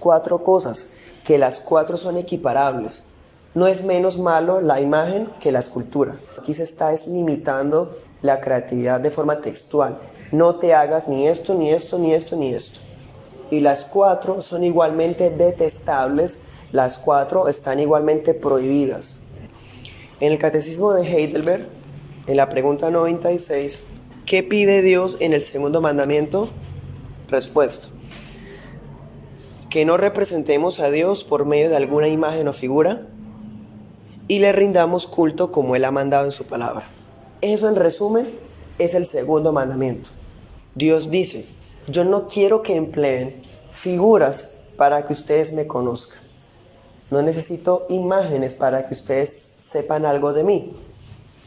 4 cosas, que las 4 son equiparables. No es menos malo la imagen que la escultura. Aquí se está limitando la creatividad de forma textual. No te hagas ni esto, ni esto, ni esto, ni esto. Y las 4 son igualmente detestables, las 4 están igualmente prohibidas. En el Catecismo de Heidelberg, en la pregunta 96, ¿qué pide Dios en el segundo mandamiento? Respuesta: que no representemos a Dios por medio de alguna imagen o figura y le rindamos culto como Él ha mandado en su palabra. Eso, en resumen, es el segundo mandamiento. Dios dice: yo no quiero que empleen figuras para que ustedes me conozcan. No necesito imágenes para que ustedes sepan algo de mí.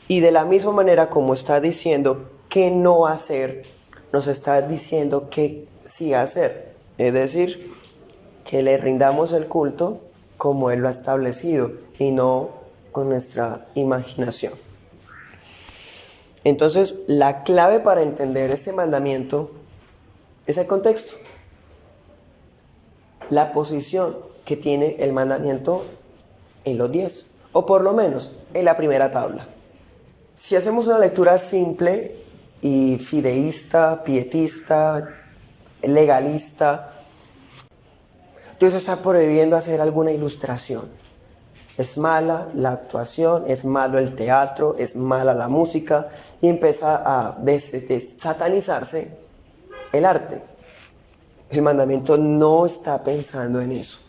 Y de la misma manera como está diciendo qué no hacer, nos está diciendo qué sí hacer. Es decir, que le rindamos el culto como Él lo ha establecido y no con nuestra imaginación. Entonces, la clave para entender ese mandamiento es el contexto. La posición que tiene el mandamiento en los 10, o por lo menos en la primera tabla. Si hacemos una lectura simple y fideísta, pietista, legalista, Dios está prohibiendo hacer alguna ilustración. Es mala la actuación, es malo el teatro, es mala la música, y empieza a satanizarse el arte. El mandamiento no está pensando en eso.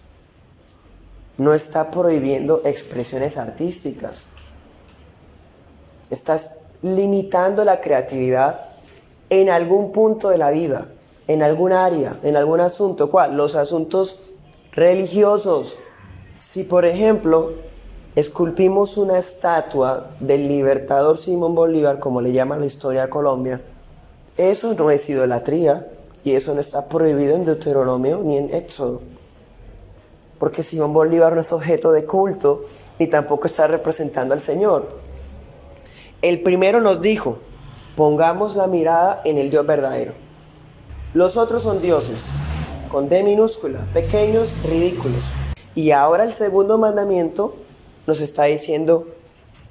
No está prohibiendo expresiones artísticas. Estás limitando la creatividad en algún punto de la vida, en algún área, en algún asunto. ¿Cuál? Los asuntos religiosos. Si, por ejemplo, esculpimos una estatua del libertador Simón Bolívar, como le llaman la historia de Colombia, eso no es idolatría y eso no está prohibido en Deuteronomio ni en Éxodo. Porque Simón Bolívar no es objeto de culto ni tampoco está representando al Señor. El primero nos dijo: pongamos la mirada en el Dios verdadero. Los otros son dioses, con D minúscula, pequeños, ridículos. Y ahora el segundo mandamiento nos está diciendo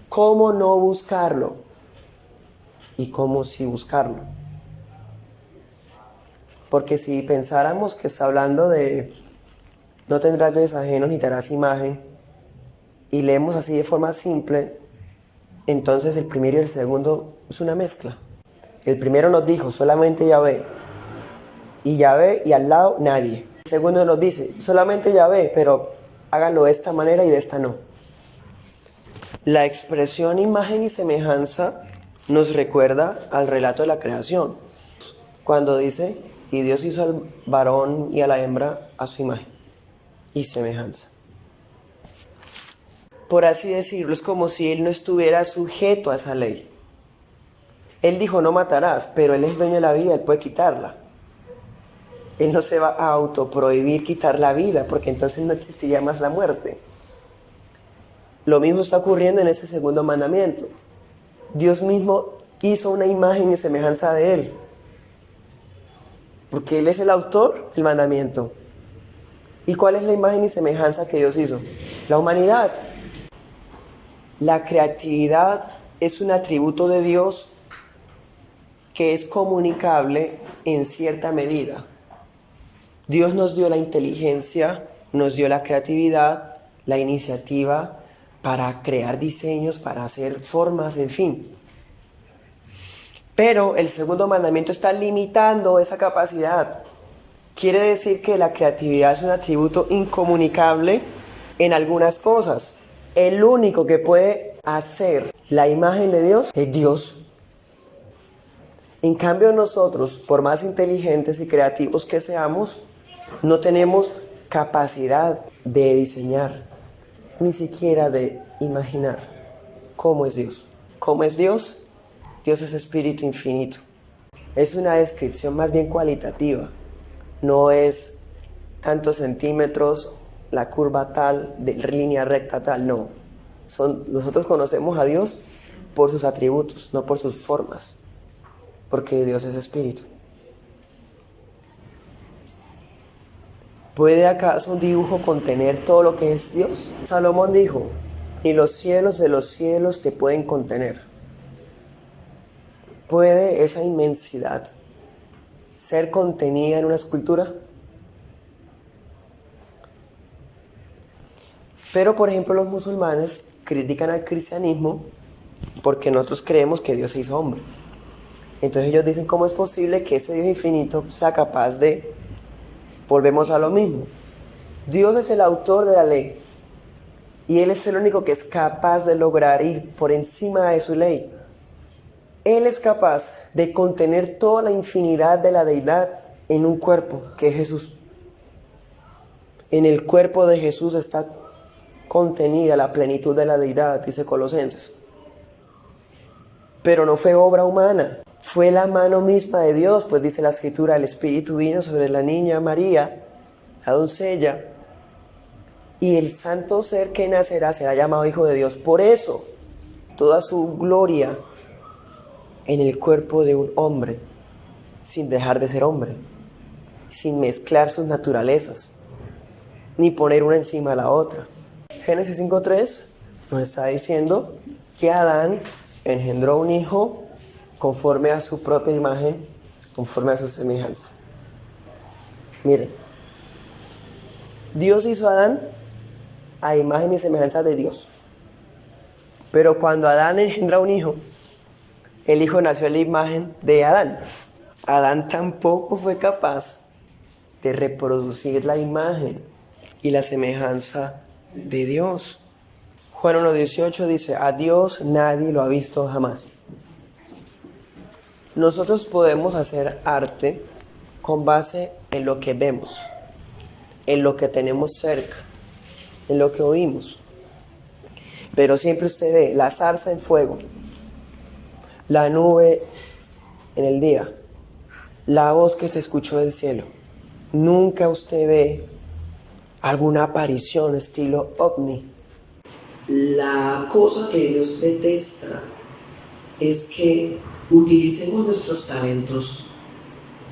cómo no buscarlo y cómo sí buscarlo. Porque si pensáramos que está hablando de no tendrás dioses ajenos ni te harás imagen, y leemos así de forma simple, entonces el primero y el segundo es una mezcla. El primero nos dijo solamente Yahvé, y al lado nadie. El segundo nos dice solamente Yahvé, pero háganlo de esta manera y de esta no. La expresión imagen y semejanza nos recuerda al relato de la creación, cuando dice: y Dios hizo al varón y a la hembra a su imagen y semejanza. Por así decirlo, es como si Él no estuviera sujeto a esa ley. Él dijo: no matarás, pero Él es dueño de la vida, Él puede quitarla. Él no se va a autoprohibir quitar la vida, porque entonces no existiría más la muerte. Lo mismo está ocurriendo en ese segundo mandamiento. Dios mismo hizo una imagen y semejanza de Él, porque Él es el autor del mandamiento. ¿Y cuál es la imagen y semejanza que Dios hizo? La humanidad. La creatividad es un atributo de Dios que es comunicable en cierta medida. Dios nos dio la inteligencia, nos dio la creatividad, la iniciativa para crear diseños, para hacer formas, en fin. Pero el segundo mandamiento está limitando esa capacidad. Quiere decir que la creatividad es un atributo incomunicable en algunas cosas. El único que puede hacer la imagen de Dios es Dios. En cambio, nosotros, por más inteligentes y creativos que seamos, no tenemos capacidad de diseñar, ni siquiera de imaginar cómo es Dios. ¿Cómo es Dios? Dios es espíritu infinito. Es una descripción más bien cualitativa. No es tantos centímetros, la curva tal, de línea recta tal, no. Nosotros conocemos a Dios por sus atributos, no por sus formas, porque Dios es espíritu. ¿Puede acaso un dibujo contener todo lo que es Dios? Salomón dijo, ni los cielos de los cielos te pueden contener. ¿Puede esa inmensidad ser contenida en una escultura? Pero, por ejemplo, los musulmanes critican al cristianismo porque nosotros creemos que Dios se hizo hombre. Entonces ellos dicen, ¿cómo es posible que ese Dios infinito sea capaz de... Volvemos a lo mismo. Dios es el autor de la ley y Él es el único que es capaz de lograr ir por encima de su ley. Él es capaz de contener toda la infinidad de la deidad en un cuerpo, que es Jesús. En el cuerpo de Jesús está contenida la plenitud de la deidad, dice Colosenses. Pero no fue obra humana, fue la mano misma de Dios, pues dice la Escritura, el Espíritu vino sobre la niña María, la doncella, y el santo ser que nacerá será llamado Hijo de Dios. Por eso, toda su gloria en el cuerpo de un hombre, sin dejar de ser hombre, sin mezclar sus naturalezas, ni poner una encima de la otra. Génesis 5:3 nos está diciendo que Adán engendró un hijo conforme a su propia imagen, conforme a su semejanza. Miren, Dios hizo a Adán a imagen y semejanza de Dios. Pero cuando Adán engendra un hijo, el hijo nació a la imagen de Adán. Adán tampoco fue capaz de reproducir la imagen y la semejanza de Dios. Juan 1:18 dice, a Dios nadie lo ha visto jamás. Nosotros podemos hacer arte con base en lo que vemos, en lo que tenemos cerca, en lo que oímos. Pero siempre usted ve la zarza en fuego, la nube en el día, la voz que se escuchó del cielo. Nunca usted ve alguna aparición estilo ovni. La cosa que Dios detesta es que utilicemos nuestros talentos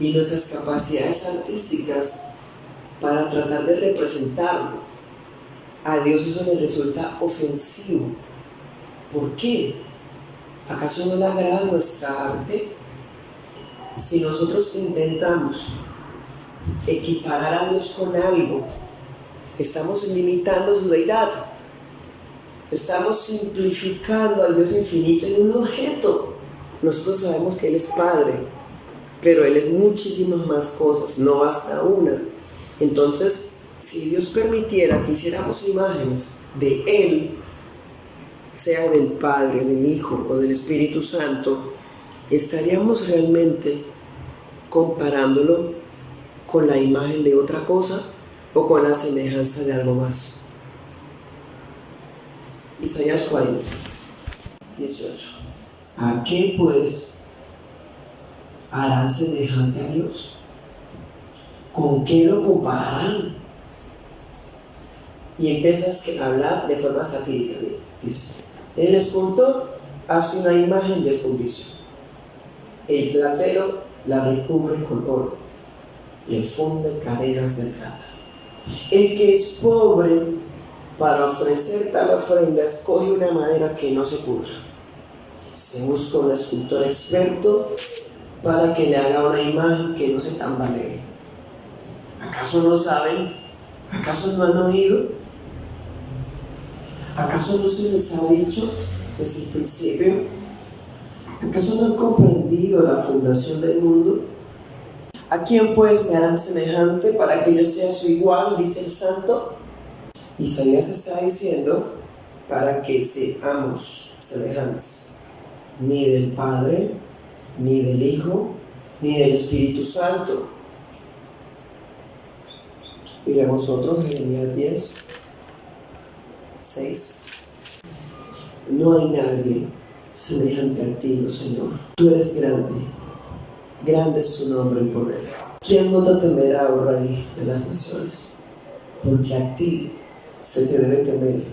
y nuestras capacidades artísticas para tratar de representarlo. A Dios eso le resulta ofensivo. ¿Por qué? ¿Acaso no le agrada nuestra arte? Si nosotros intentamos equiparar a Dios con algo, estamos limitando su deidad. Estamos simplificando al Dios infinito en un objeto. Nosotros sabemos que Él es Padre, pero Él es muchísimas más cosas, no basta una. Entonces, si Dios permitiera que hiciéramos imágenes de Él, sea del Padre, del Hijo o del Espíritu Santo, estaríamos realmente comparándolo con la imagen de otra cosa o con la semejanza de algo más. Isaías 40:18. ¿A qué pues harán semejante a Dios? ¿Con qué lo compararán? Y empiezas a hablar de forma satírica. Dice, el escultor hace una imagen de fundición. El platero la recubre con oro. Le funde cadenas de plata. El que es pobre, para ofrecer tal ofrenda, escoge una madera que no se pudra. Se busca un escultor experto para que le haga una imagen que no se tambalee. ¿Acaso no saben? ¿Acaso no han oído? ¿Acaso no se les ha dicho desde el principio? ¿Acaso no han comprendido la fundación del mundo? ¿A quién pues me harán semejante para que yo sea su igual? Dice el santo. Isaías está diciendo para que seamos semejantes, ni del Padre, ni del Hijo, ni del Espíritu Santo. Miremos otro, Jeremías 10:6. No hay nadie semejante a ti, oh Señor. Tú eres grande, grande es tu nombre en poder. ¿Quién no te temerá, oh Rey de las naciones? Porque a ti se te debe temer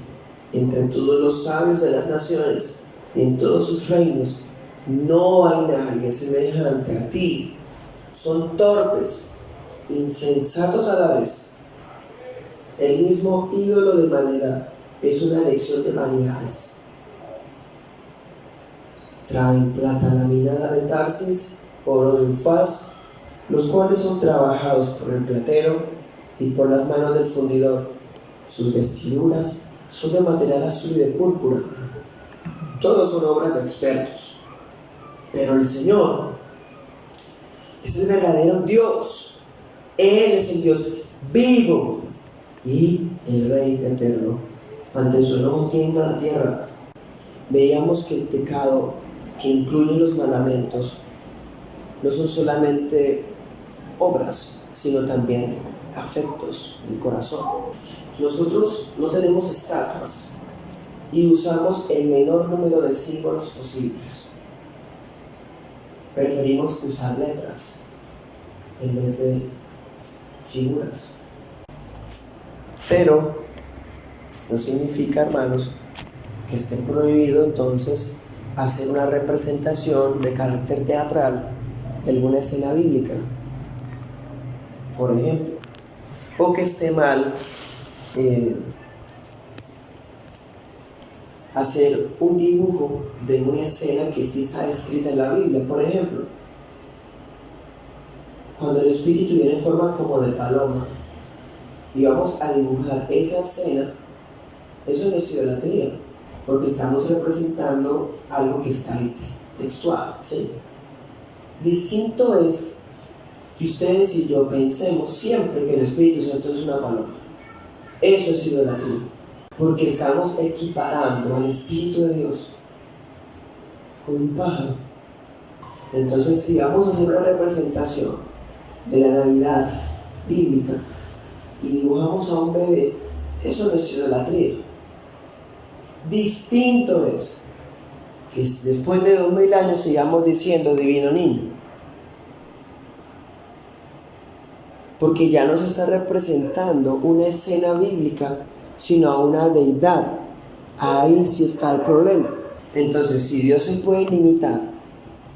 entre todos los sabios de las naciones, en todos sus reinos. No hay nadie semejante a ti. Son torpes, insensatos a la vez, El mismo ídolo de madera es una lección de vanidades. Traen plata laminada de Tarsis, oro de Ufaz, los cuales son trabajados por el platero y por las manos del fundidor. Sus vestiduras son de material azul y de púrpura. Todos son obras de expertos. Pero el Señor es el verdadero Dios. Él es el Dios vivo y el Rey eterno. Ante su enojo tiembla la tierra. Veíamos que el pecado que incluye los mandamientos no son solamente obras, sino también afectos del corazón. Nosotros no tenemos estatuas y usamos el menor número de símbolos posibles. Preferimos usar letras en vez de figuras. Pero no significa, hermanos, que esté prohibido entonces hacer una representación de carácter teatral de alguna escena bíblica, por ejemplo, o que esté mal hacer un dibujo de una escena que sí está escrita en la Biblia. Por ejemplo, cuando el Espíritu viene en forma como de paloma y vamos a dibujar esa escena, eso no es idolatría, porque estamos representando algo que está textual, ¿sí? Distinto es que ustedes y yo pensemos siempre que el Espíritu Santo es una paloma. Eso es idolatría, porque estamos equiparando al Espíritu de Dios con un pájaro. Entonces, si vamos a hacer una representación de la Navidad bíblica y dibujamos a un bebé, eso no es idolatría. Distinto es que después de 2000 años sigamos diciendo divino niño, porque ya no se está representando una escena bíblica, sino a una deidad. Ahí sí está el problema. Entonces, si Dios se puede limitar,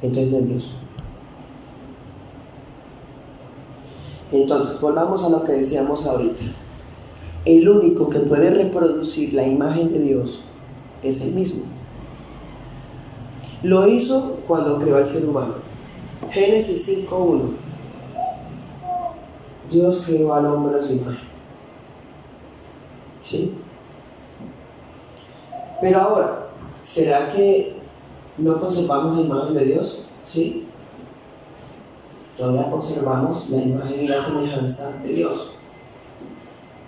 entonces no es Dios. Entonces, volvamos a lo que decíamos ahorita. El único que puede reproducir la imagen de Dios es Él mismo. Lo hizo cuando creó al ser humano. Génesis 5:1. Dios creó al hombre a su imagen. ¿Sí? Pero ahora, ¿será que no conservamos la imagen de Dios? ¿Sí? Todavía conservamos la imagen y la semejanza de Dios.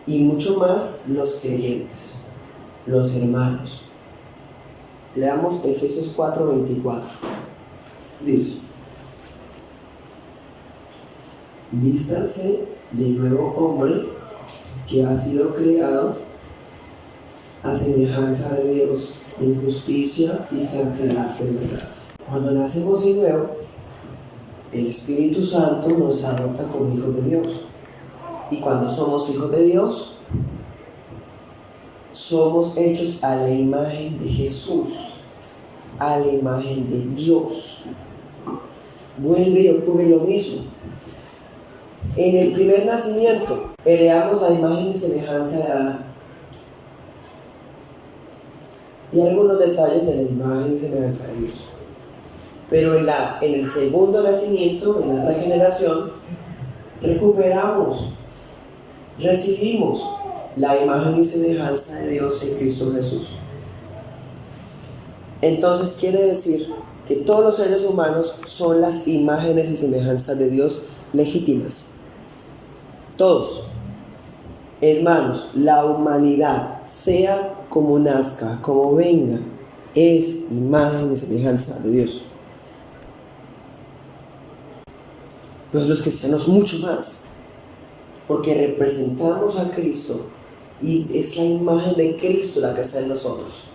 Y mucho más los creyentes, los hermanos. Leamos Efesios 4:24. Dice: vístanse de nuevo hombre que ha sido creado a semejanza de Dios en justicia y santidad de verdad. Cuando nacemos de nuevo, el Espíritu Santo nos adopta como hijos de Dios. Y cuando somos hijos de Dios, somos hechos a la imagen de Jesús, a la imagen de Dios. Vuelve y ocurre lo mismo. En el primer nacimiento, heredamos la imagen y semejanza de Adán. Y algunos detalles de la imagen y semejanza de Dios. Pero en el segundo nacimiento, en la regeneración, recuperamos, recibimos la imagen y semejanza de Dios en Cristo Jesús. Entonces quiere decir que todos los seres humanos son las imágenes y semejanzas de Dios legítimas. Todos. Hermanos, la humanidad, sea como nazca, como venga, es imagen y semejanza de Dios. Pues los cristianos mucho más, porque representamos a Cristo y es la imagen de Cristo la que está en nosotros.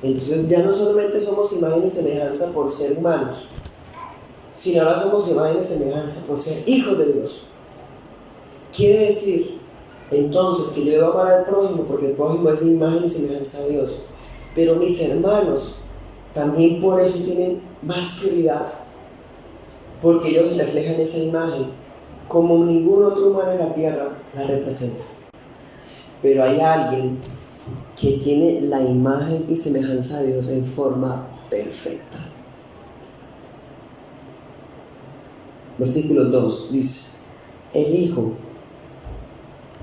Entonces ya no solamente somos imagen y semejanza por ser humanos, sino ahora somos imagen y semejanza por ser hijos de Dios. Quiere decir entonces que yo debo amar al prójimo porque el prójimo es de imagen y semejanza de Dios, pero mis hermanos también por eso tienen más prioridad, porque ellos reflejan esa imagen como ningún otro humano en la tierra la representa. pero hay alguien que tiene la imagen y semejanza de Dios en forma perfecta. Versículo 2 dice: el Hijo,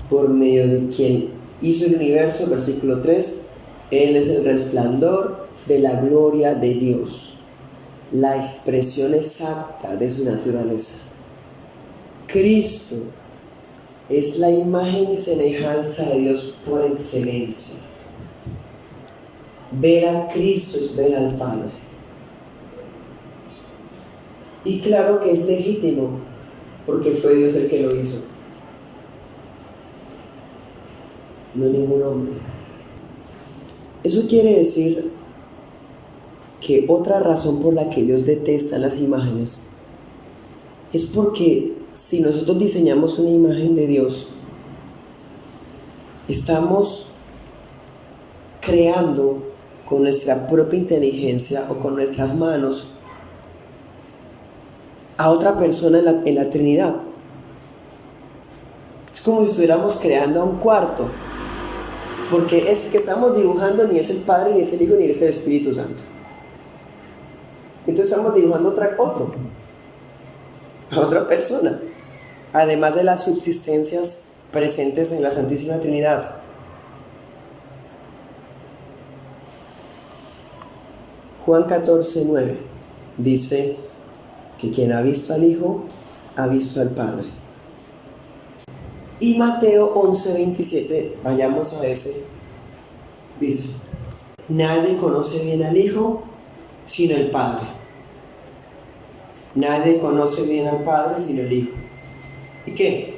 por medio de quien hizo el universo. Versículo 3: Él es el resplandor de la gloria de Dios, la expresión exacta de su naturaleza. Cristo es la imagen y semejanza de Dios por excelencia. Ver a Cristo es ver al Padre. Y claro que es legítimo, porque fue Dios el que lo hizo, no ningún hombre. Eso quiere decir que otra razón por la que Dios detesta las imágenes es porque si nosotros diseñamos una imagen de Dios, estamos creando con nuestra propia inteligencia o con nuestras manos a otra persona en la Trinidad. Es como si estuviéramos creando a un cuarto, porque es que estamos dibujando ni es el Padre, ni es el Hijo, ni es el Espíritu Santo. Entonces estamos dibujando a otra persona, además de las subsistencias presentes en la Santísima Trinidad. Juan 14:9 dice que quien ha visto al Hijo ha visto al Padre. Y Mateo 11:27, vayamos a ese, dice: nadie conoce bien al Hijo sino el Padre. Nadie conoce bien al Padre sino el Hijo. ¿Y qué?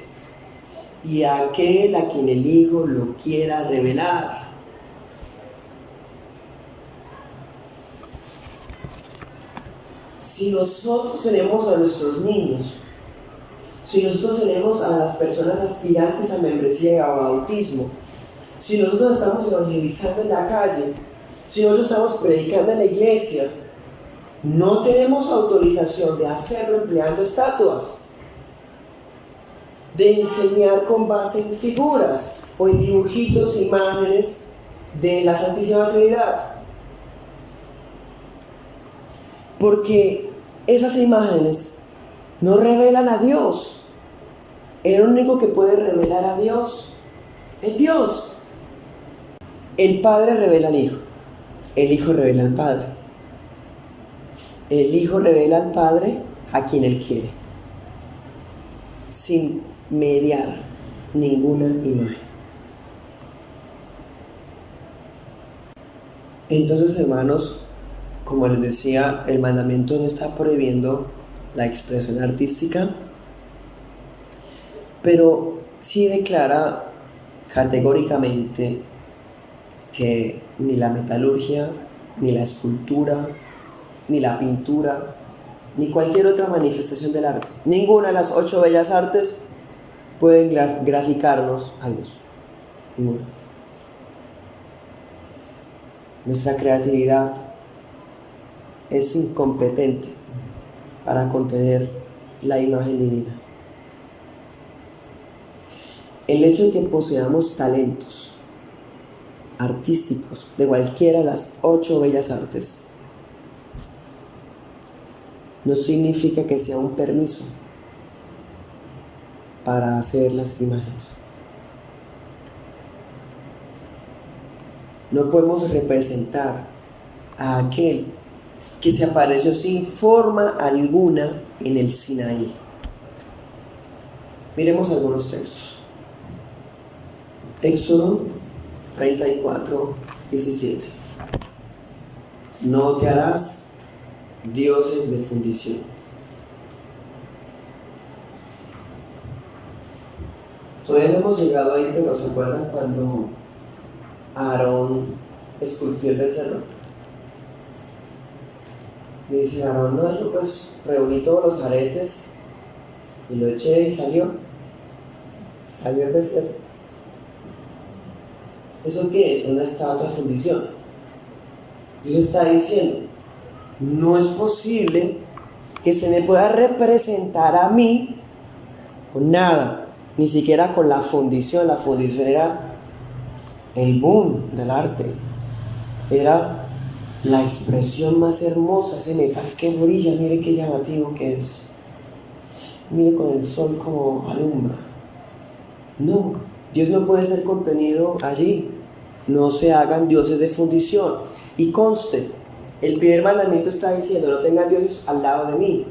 Y aquel a quien el Hijo lo quiera revelar. Si nosotros tenemos a nuestros niños, si nosotros tenemos a las personas aspirantes a membresía y a bautismo, si nosotros estamos evangelizando en la calle, si nosotros estamos predicando en la iglesia, no tenemos autorización de hacerlo empleando estatuas, de enseñar con base en figuras o en dibujitos e imágenes de la Santísima Trinidad. Porque esas imágenes no revelan a Dios. El único que puede revelar a Dios es Dios. El Padre revela al Hijo. El Hijo revela al Padre. El Hijo revela al Padre a quien Él quiere, sin mediar ninguna imagen. Entonces, hermanos, como les decía, el mandamiento no está prohibiendo la expresión artística, pero sí declara categóricamente que ni la metalurgia, ni la escultura, ni la pintura, ni cualquier otra manifestación del arte, ninguna de las 8 bellas artes pueden graficarnos a Dios. Ninguna. Nuestra creatividad es incompetente para contener la imagen divina. El hecho de que poseamos talentos artísticos de cualquiera de las 8 bellas artes no significa que sea un permiso para hacer las imágenes. No podemos representar a aquel que se apareció sin forma alguna en el Sinaí. Miremos algunos textos. Éxodo 34:17. No te harás dioses de fundición. Todavía no hemos llegado ahí, pero ¿se acuerdan cuando Aarón esculpió el becerro? Y dice Aarón: no, yo pues reuní todos los aretes y lo eché y salió el becerro. ¿Eso qué es? Una estatua de fundición. Dios está diciendo: no es posible que se me pueda representar a mí con nada, ni siquiera con la fundición. La fundición era el boom del arte. Era la expresión más hermosa, ese metal que brilla, mire qué llamativo que es. Mire con el sol como alumbra. No, Dios no puede ser contenido allí. No se hagan dioses de fundición. Y conste, el primer mandamiento está diciendo, no tengan dioses al lado de mí.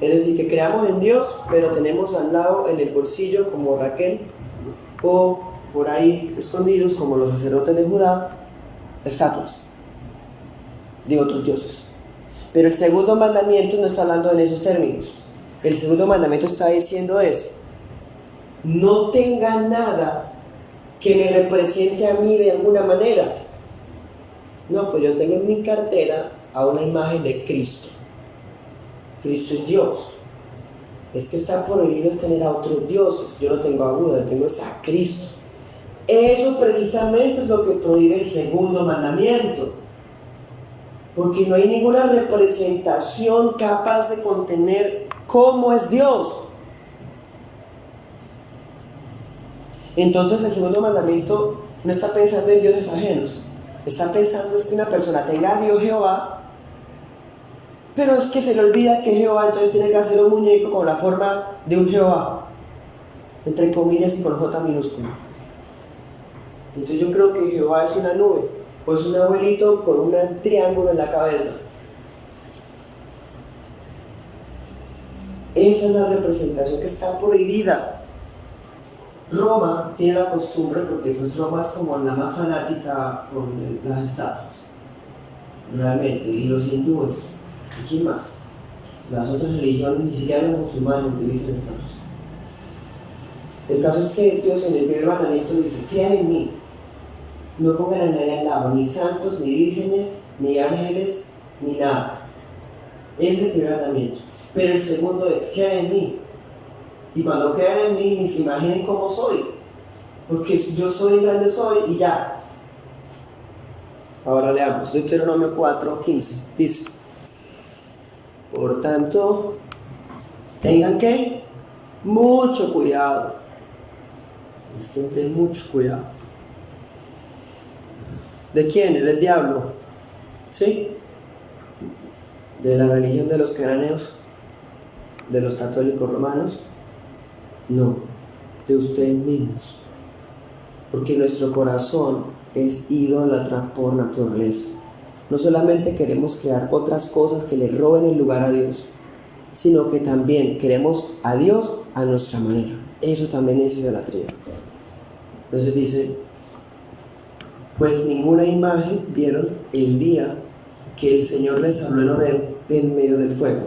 Es decir, que creamos en Dios, pero tenemos al lado en el bolsillo, como Raquel, o por ahí escondidos, como los sacerdotes de Judá, estatuas de otros dioses. Pero el segundo mandamiento no está hablando en esos términos. El segundo mandamiento está diciendo no tenga nada que me represente a mí de alguna manera. No, pues yo tengo en mi cartera a una imagen de Cristo. Cristo es Dios. Es que está prohibido tener a otros dioses. Yo no tengo a Buda, tengo a Cristo. Eso precisamente es lo que prohíbe el segundo mandamiento. Porque no hay ninguna representación capaz de contener cómo es Dios. Entonces el segundo mandamiento no está pensando en dioses ajenos. Está pensando es que una persona tenga a Dios Jehová, pero es que se le olvida que Jehová, entonces tiene que hacer un muñeco con la forma de un Jehová, entre comillas y con J minúscula. Entonces yo creo que Jehová es una nube, o es un abuelito con un triángulo en la cabeza. Esa es la representación que está prohibida. Roma tiene la costumbre, porque pues Roma es como la más fanática con las estatuas, realmente, y los hindúes, ¿y quién más? Las otras religiones, ni siquiera los musulmanes utilizan estatuas. El caso es que Dios en el primer mandamiento dice, crean en mí, no pongan a nadie al lado, ni santos, ni vírgenes, ni ángeles, ni nada. Ese es el primer mandamiento. Pero el segundo es, crean en mí. Y cuando crean en mí, ni se imaginen cómo soy. Porque yo soy el grande soy y ya. Ahora leamos, Deuteronomio 4:15. Dice, por tanto, tengan que mucho cuidado. Es que ten mucho cuidado. ¿De quién? Del diablo. ¿Sí? De la religión de los cananeos, de los católicos romanos. No, de ustedes mismos. Porque nuestro corazón es idólatra por naturaleza. No solamente queremos crear otras cosas que le roben el lugar a Dios, sino que también queremos a Dios a nuestra manera. Eso también es idolatría. Entonces dice, pues ninguna imagen vieron el día que el Señor les habló en Horeb en medio del fuego.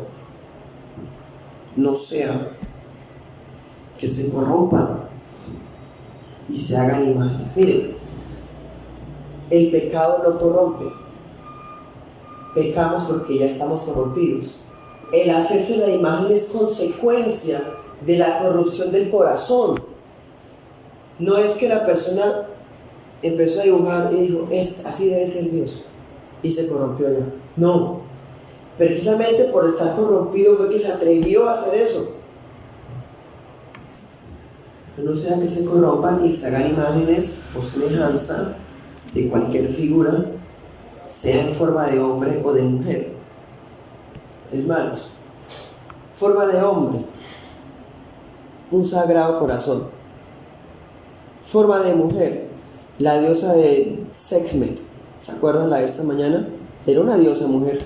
No sea que se corrompan y se hagan imágenes. Miren, el pecado no corrompe. Pecamos porque ya estamos corrompidos. El hacerse la imagen es consecuencia de la corrupción del corazón. No es que la persona empezó a dibujar y dijo, así debe ser Dios, y se corrompió ya. No, precisamente por estar corrompido fue que se atrevió a hacer eso. No sea que se corrompan y se hagan imágenes o semejanza de cualquier figura, sea en forma de hombre o de mujer. Hermanos, forma de hombre, un sagrado corazón. Forma de mujer, la diosa de Sekhmet. ¿Se acuerdan la de esta mañana? Era una diosa mujer.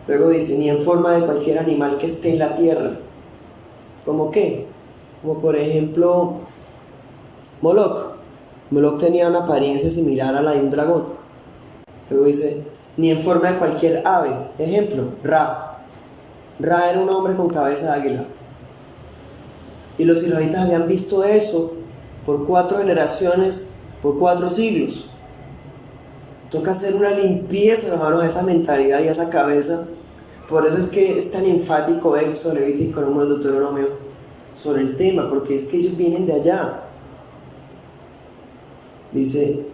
Luego dice, ni en forma de cualquier animal que esté en la tierra. ¿Cómo qué? Como por ejemplo, Moloch. Moloch tenía una apariencia similar a la de un dragón. Luego dice, ni en forma de cualquier ave. Ejemplo, Ra. Ra era un hombre con cabeza de águila. Y los israelitas habían visto eso por 4 generaciones, por 4 siglos. Toca hacer una limpieza, hermanos, a esa mentalidad y a esa cabeza. Por eso es que es tan enfático Éxodo, Levítico, Número, Deuteronomio sobre el tema, porque es que ellos vienen de allá. Dice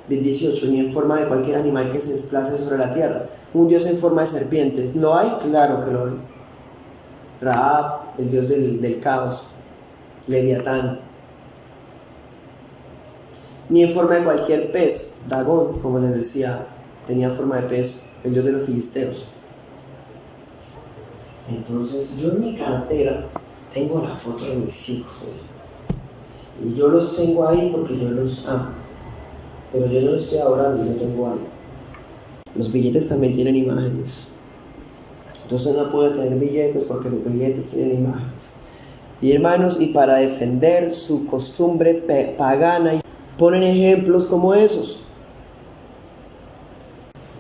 el 18, ni en forma de cualquier animal que se desplace sobre la tierra. Un dios en forma de serpientes. ¿Lo hay? Claro que lo hay. Rahab, el dios del caos. Leviatán. ni en forma de cualquier pez. Dagón, como les decía, tenía forma de pez, el dios de los filisteos. Entonces, yo en mi cartera tengo la foto de mis hijos, y yo los tengo ahí porque yo los amo, pero yo no los estoy adorando, yo tengo ahí. Los billetes también tienen imágenes. Entonces no puedo tener billetes porque los billetes tienen imágenes. Y hermanos, y para defender su costumbre pagana, ponen ejemplos como esos.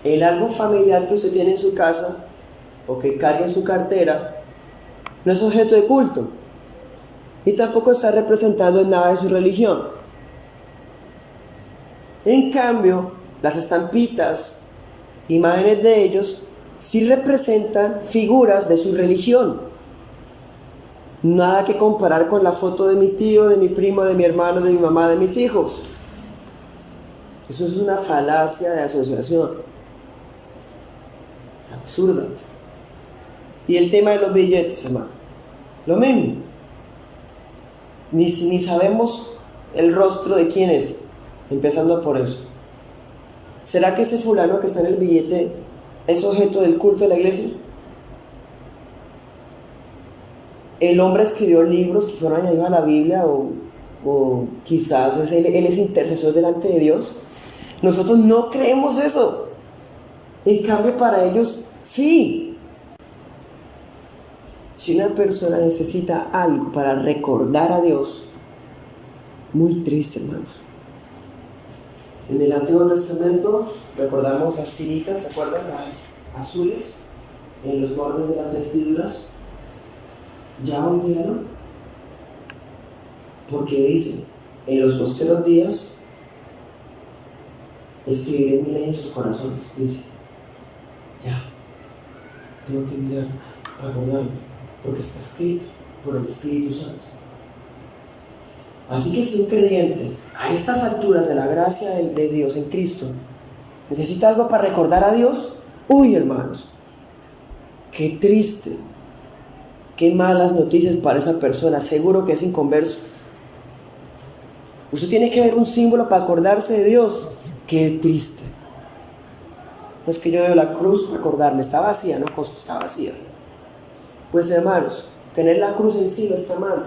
El algo familiar que usted tiene en su casa o que carga en su cartera no es objeto de culto y tampoco está representando en nada de su religión. En cambio, las estampitas, imágenes de ellos, sí representan figuras de su religión. Nada que comparar con la foto de mi tío, de mi primo, de mi hermano, de mi mamá, de mis hijos. Eso es una falacia de asociación. Absurda. Y el tema de los billetes, hermano. Lo mismo. Ni sabemos el rostro de quién es. Empezando por eso. ¿Será que ese fulano que está en el billete es objeto del culto de la iglesia? ¿El hombre escribió libros que fueron añadidos a la Biblia o quizás él es intercesor delante de Dios? Nosotros no creemos eso. En cambio, para ellos sí. Si una persona necesita algo para recordar a Dios, muy triste, hermanos. En el Antiguo Testamento recordamos las tiritas, ¿se acuerdan? Las azules en los bordes de las vestiduras. Ya hoy día no. Porque dice, en los postreros días escribiré mi ley en sus corazones. Dice, ya, tengo que mirar, acordarme, porque está escrito por el Espíritu Santo. Así que si un creyente, a estas alturas de la gracia de Dios en Cristo, necesita algo para recordar a Dios, uy, hermanos, qué triste, qué malas noticias para esa persona, seguro que es inconverso. Usted tiene que ver un símbolo para acordarse de Dios, qué triste. No es que yo veo la cruz para acordarme, está vacía, no, está vacía. Pues hermanos, tener la cruz en sí no está mal.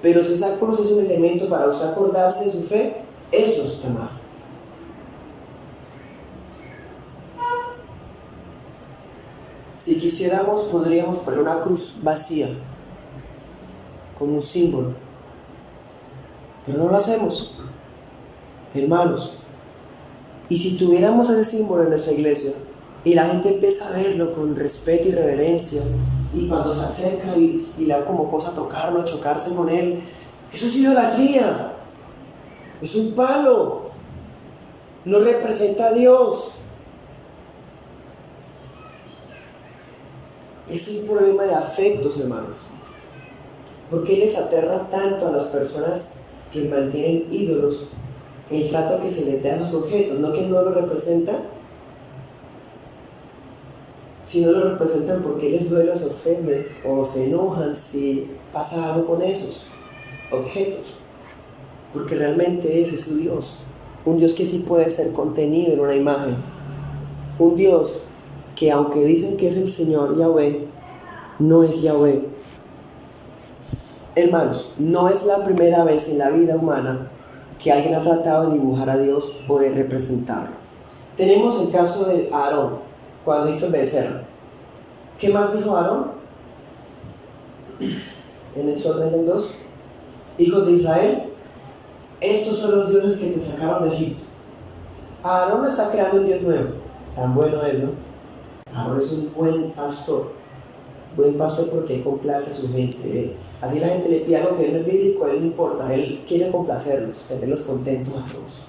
Pero si esa cruz es un elemento para usted acordarse de su fe, eso está mal. Si quisiéramos, podríamos poner una cruz vacía, como un símbolo. Pero no lo hacemos, hermanos. Y si tuviéramos ese símbolo en nuestra iglesia, y la gente empieza a verlo con respeto y reverencia, y cuando se acerca y le da como cosa tocarlo, chocarse con él, eso es idolatría, es un palo, no representa a Dios. Es un problema de afectos, hermanos. ¿Por qué les aterra tanto a las personas que mantienen ídolos el trato que se les da a esos objetos? No que no lo representan, si no lo representan, ¿por qué les duele o se ofenden o se enojan si pasa algo con esos objetos? Porque realmente ese es su Dios, un Dios que sí puede ser contenido en una imagen, un Dios que aunque dicen que es el Señor Yahweh, no es Yahweh. Hermanos, no es la primera vez en la vida humana que alguien ha tratado de dibujar a Dios o de representarlo. Tenemos el caso de Aarón, cuando hizo el becerro. ¿Qué más dijo Aarón? En Éxodo 32, hijos de Israel, estos son los dioses que te sacaron de Egipto. Aarón está creando un Dios nuevo, tan bueno es, ¿no? Aarón es un buen pastor porque él complace a su gente. Así la gente le pide algo que no es bíblico, a él no importa, él quiere complacerlos, tenerlos contentos a todos.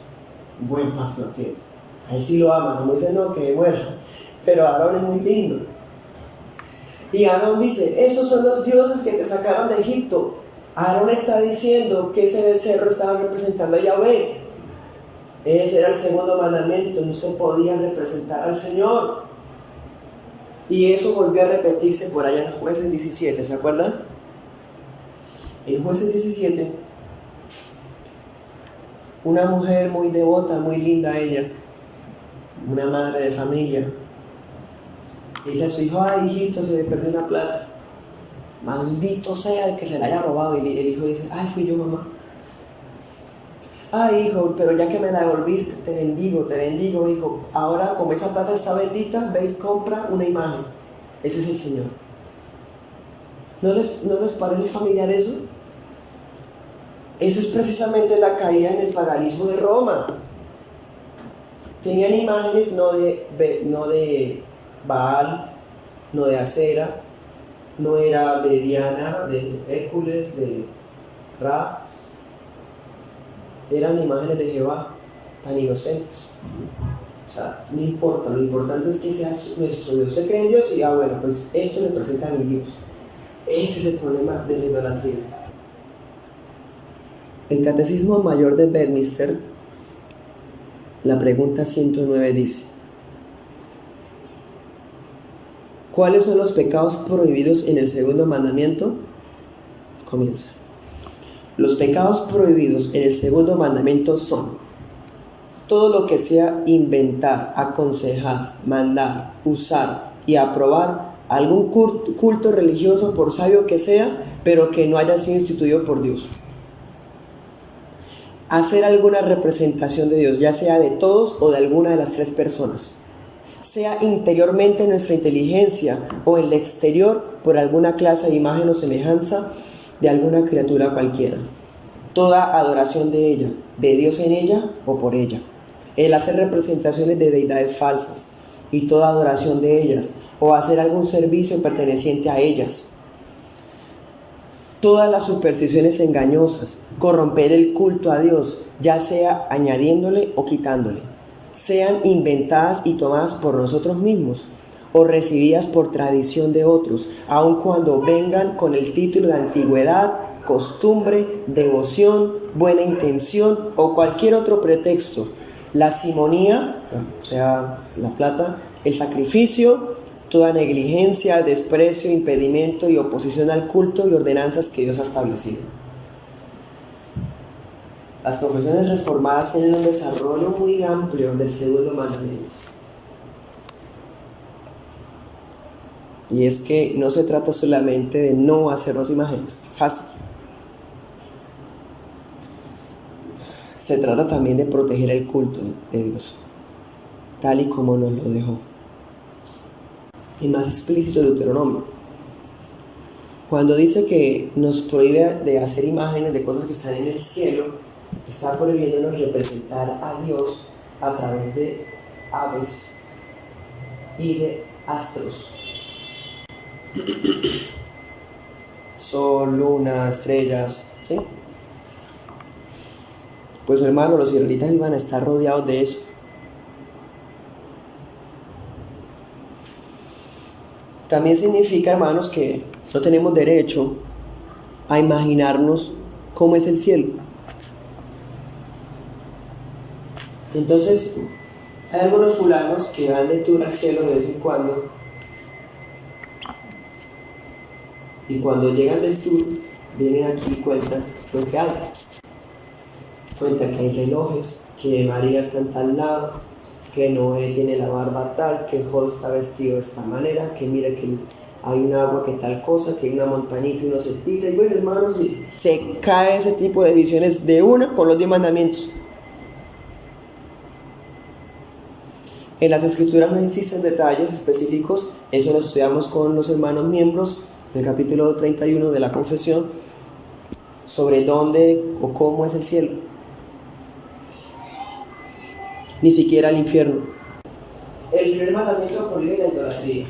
Un buen pastor que es. Ahí sí lo aman, como dicen, no, que me muera. Pero Aarón es muy lindo. Y Aarón dice, estos son los dioses que te sacaron de Egipto. Aarón está diciendo que ese becerro estaba representando a Yahweh. Ese era el segundo mandamiento, no se podía representar al Señor. Y eso volvió a repetirse por allá en Jueces 17, ¿se acuerdan? En Jueces 17 Una mujer muy devota, muy linda ella, una madre de familia. Dice a su hijo: ay, hijito, se me perdió una plata. Maldito sea el que se la haya robado. Y el hijo dice: ay, fui yo, mamá. Ay, hijo, pero ya que me la devolviste, te bendigo, hijo. Ahora, como esa plata está bendita, ve y compra una imagen. Ese es el Señor. ¿No les parece familiar eso? Esa es precisamente la caída en el paganismo de Roma. Tenían imágenes no de Baal, no de Acera, no era de Diana, de Hércules, de Ra. Eran imágenes de Jehová, tan inocentes. O sea, no importa, lo importante es que sea nuestro Dios. Usted cree en Dios y, bueno, pues esto me presenta a mi Dios. Ese es el problema de la idolatría. El Catecismo Mayor de Westminster, la pregunta 109 dice: ¿cuáles son los pecados prohibidos en el segundo mandamiento? Comienza. Los pecados prohibidos en el segundo mandamiento son todo lo que sea inventar, aconsejar, mandar, usar y aprobar algún culto religioso, por sabio que sea, pero que no haya sido instituido por Dios. Hacer alguna representación de Dios, ya sea de todos o de alguna de las tres personas, sea interiormente en nuestra inteligencia o en el exterior por alguna clase de imagen o semejanza de alguna criatura cualquiera. Toda adoración de ella, de Dios en ella o por ella. El hacer representaciones de deidades falsas y toda adoración de ellas, o hacer algún servicio perteneciente a ellas. Todas las supersticiones engañosas, corromper el culto a Dios, ya sea añadiéndole o quitándole, sean inventadas y tomadas por nosotros mismos o recibidas por tradición de otros, aun cuando vengan con el título de antigüedad, costumbre, devoción, buena intención o cualquier otro pretexto. La simonía, o sea, la plata, el sacrificio, toda negligencia, desprecio, impedimento y oposición al culto y ordenanzas que Dios ha establecido. Las confesiones reformadas tienen un desarrollo muy amplio del segundo mandamiento. Y es que no se trata solamente de no hacernos imágenes, fácil. Se trata también de proteger el culto de Dios, tal y como nos lo dejó. Y más explícito Deuteronomio, cuando dice que nos prohíbe de hacer imágenes de cosas que están en el cielo, está prohibiéndonos representar a Dios a través de aves y de astros. Sol, luna, estrellas, ¿sí? Pues hermano, los israelitas iban a estar rodeados de eso. También significa, hermanos, que no tenemos derecho a imaginarnos cómo es el cielo. Entonces, hay algunos fulanos que van de tour al cielo de vez en cuando, y cuando llegan del tour, vienen aquí y cuentan lo que hay. Cuentan que hay relojes, que María está en tal lado, que Noé tiene la barba tal, que Job está vestido de esta manera, que mira que hay un agua que tal cosa, que hay una montañita y unos tigres. Y bueno, hermanos, se cae ese tipo de visiones de una con los 10 mandamientos. En las escrituras no existen detalles específicos, eso lo estudiamos con los hermanos miembros del capítulo 31 de la confesión, sobre dónde o cómo es el cielo. Ni siquiera el infierno. El primer mandamiento prohíbe la idolatría,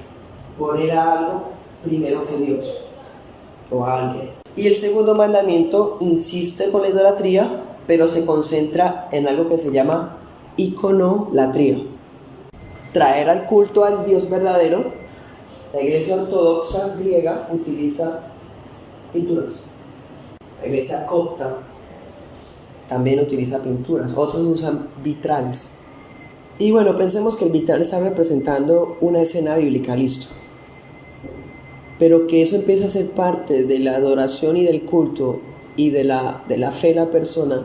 poner a algo primero que Dios o a alguien. Y el segundo mandamiento insiste con la idolatría, pero se concentra en algo que se llama iconolatría. Traer al culto al Dios verdadero. La iglesia ortodoxa griega utiliza pinturas. La iglesia copta también utiliza pinturas. Otros usan vitrales. Y bueno, pensemos que el vitral está representando una escena bíblica, listo. Pero que eso empieza a ser parte de la adoración y del culto y de la fe de la persona,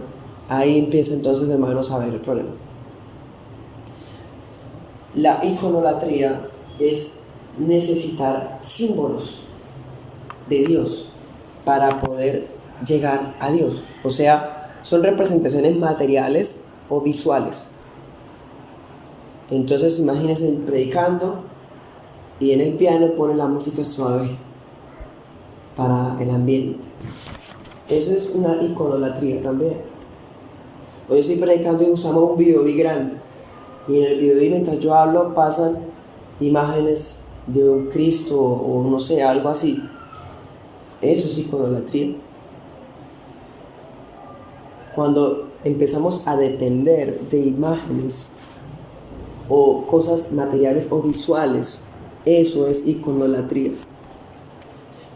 Ahí empieza entonces, hermanos, a ver el problema. La iconolatría es necesitar símbolos de Dios para poder llegar a Dios. O sea, son representaciones materiales o visuales. Entonces, imagínense predicando y en el piano pone la música suave para el ambiente. Eso es una iconolatría también. O yo estoy predicando y usamos un video grande. Y en el video, mientras yo hablo, pasan imágenes de un Cristo o no sé, algo así. Eso es iconolatría. Cuando empezamos a depender de imágenes o cosas materiales o visuales, eso es iconolatría.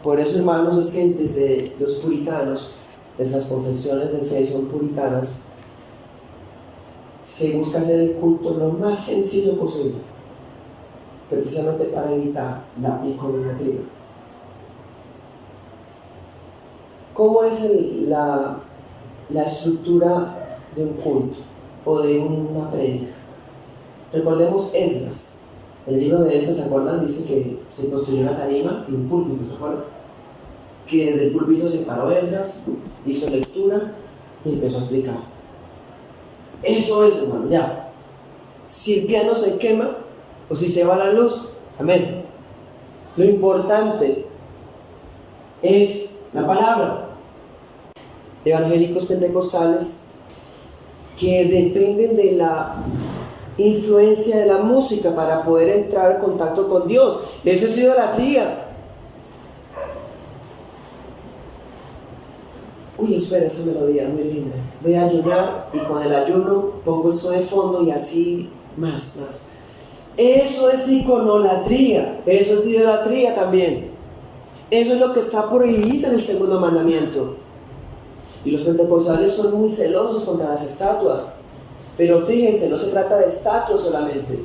Por eso, hermanos, es que desde los puritanos, esas confesiones de fe son puritanas, se busca hacer el culto lo más sencillo posible, precisamente para evitar la iconolatría. ¿Cómo es la estructura de un culto o de una prédica? Recordemos Esdras. El libro de Esdras, ¿se acuerdan? Dice que se construyó una tarima y un púlpito, ¿se acuerdan? Que desde el púlpito se paró Esdras, hizo lectura y empezó a explicar. Eso es, hermano, ya. Si el piano se quema o si se va la luz, amén. Lo importante es la palabra. Evangélicos pentecostales que dependen de la influencia de la música para poder entrar en contacto con Dios. Eso es idolatría. Uy, espera, esa melodía muy linda. Voy a ayunar y con el ayuno pongo eso de fondo y así más. Eso es iconolatría. Eso es idolatría también. Eso es lo que está prohibido en el segundo mandamiento. Y los pentecostales son muy celosos contra las estatuas. Pero fíjense, no se trata de estatuas solamente.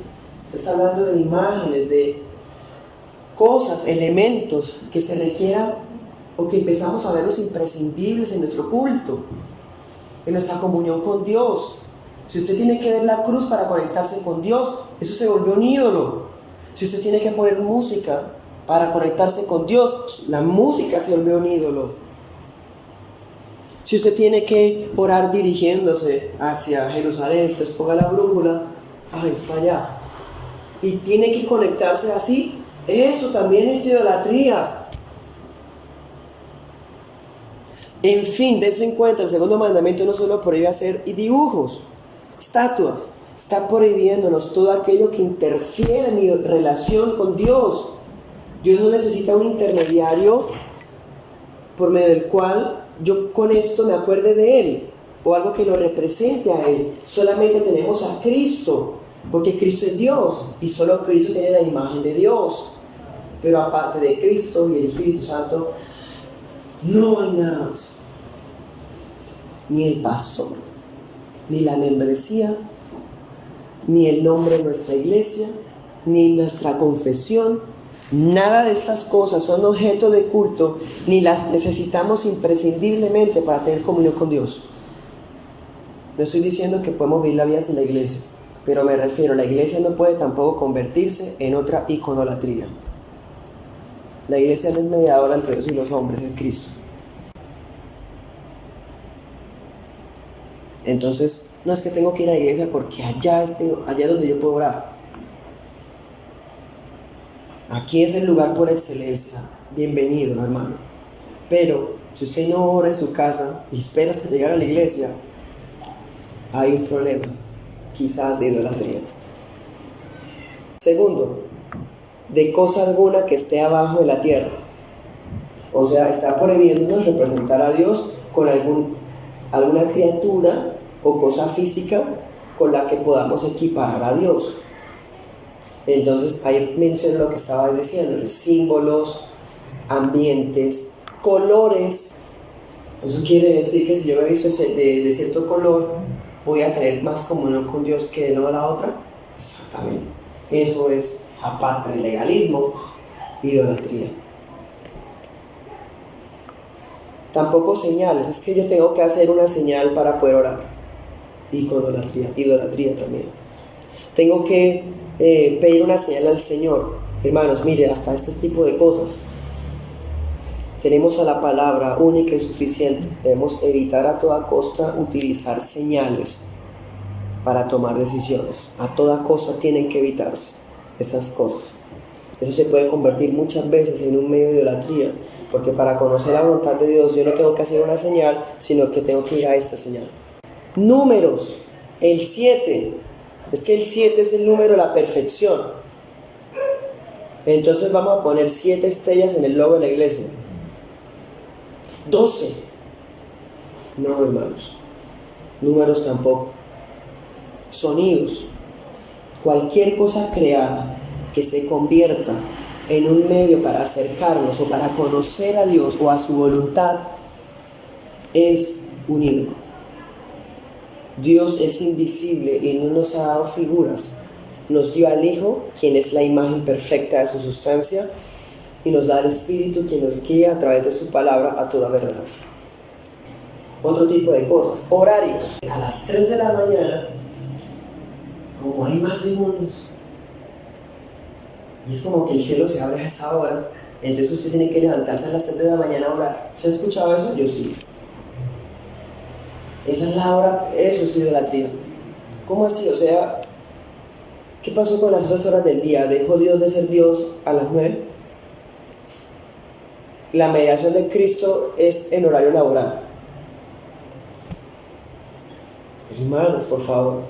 Se está hablando de imágenes, de cosas, elementos que se requieran o que empezamos a verlos imprescindibles en nuestro culto, en nuestra comunión con Dios. Si usted tiene que ver la cruz para conectarse con Dios, eso se volvió un ídolo. Si usted tiene que poner música para conectarse con Dios, la música se volvió un ídolo. Si usted tiene que orar dirigiéndose hacia Jerusalén, entonces ponga la brújula, es para allá. Y tiene que conectarse así, eso también es idolatría. En fin, dense en cuenta, el segundo mandamiento no solo prohíbe hacer dibujos, estatuas, está prohibiéndonos todo aquello que interfiere en mi relación con Dios. Dios no necesita un intermediario por medio del cual yo con esto me acuerde de Él, o algo que lo represente a Él. Solamente tenemos a Cristo, porque Cristo es Dios, y solo Cristo tiene la imagen de Dios. Pero aparte de Cristo y el Espíritu Santo, no hay nada más. Ni el pastor, ni la membresía, ni el nombre de nuestra iglesia, ni nuestra confesión. Nada de estas cosas son objeto de culto, ni las necesitamos imprescindiblemente para tener comunión con Dios. No estoy diciendo que podemos vivir la vida sin la iglesia, pero me refiero, la iglesia no puede tampoco convertirse en otra iconolatría. La iglesia no es mediadora entre Dios y los hombres, es Cristo. Entonces, no es que tengo que ir a la iglesia porque allá es donde yo puedo orar. Aquí es el lugar por excelencia. Bienvenido, hermano. Pero si usted no ora en su casa y espera hasta llegar a la iglesia, hay un problema, quizás de idolatría. Segundo, de cosa alguna que esté abajo de la tierra. O sea, está prohibiéndonos representar a Dios con alguna criatura o cosa física con la que podamos equiparar a Dios. Entonces ahí menciono lo que estaba diciendo, símbolos, ambientes, colores. Eso quiere decir que si yo me visto de cierto color, voy a tener más comunión con Dios que de no la otra. Exactamente. Eso es, aparte del legalismo, idolatría. Tampoco señales, es que yo tengo que hacer una señal para poder orar. idolatría también. Tengo que pedir una señal al Señor. Hermanos, mire, hasta este tipo de cosas. Tenemos a la palabra única y suficiente. Debemos evitar a toda costa utilizar señales para tomar decisiones. A toda costa tienen que evitarse esas cosas. Eso se puede convertir muchas veces en un medio de idolatría, porque para conocer la voluntad de Dios yo no tengo que hacer una señal, sino que tengo que ir a esta señal. Números, el 7. Es que el 7 es el número de la perfección. Entonces vamos a poner 7 estrellas en el logo de la iglesia. 12. No, hermanos. Números tampoco. Sonidos. Cualquier cosa creada que se convierta en un medio para acercarnos o para conocer a Dios o a su voluntad es un ídolo. Dios es invisible y no nos ha dado figuras. Nos dio al Hijo, quien es la imagen perfecta de su sustancia, y nos da al Espíritu, quien nos guía a través de su palabra a toda verdad. Otro tipo de cosas. Horarios. A las 3 de la mañana, como hay más demonios, y es como que el cielo se abre a esa hora, entonces usted tiene que levantarse a las 3 de la mañana a orar. ¿Se ha escuchado eso? Yo sí. Esa es la hora, eso es idolatría. ¿Cómo así? O sea, ¿qué pasó con las otras horas del día? ¿Dejó Dios de ser Dios a las 9? La mediación de Cristo es en horario laboral. Hermanos, por favor.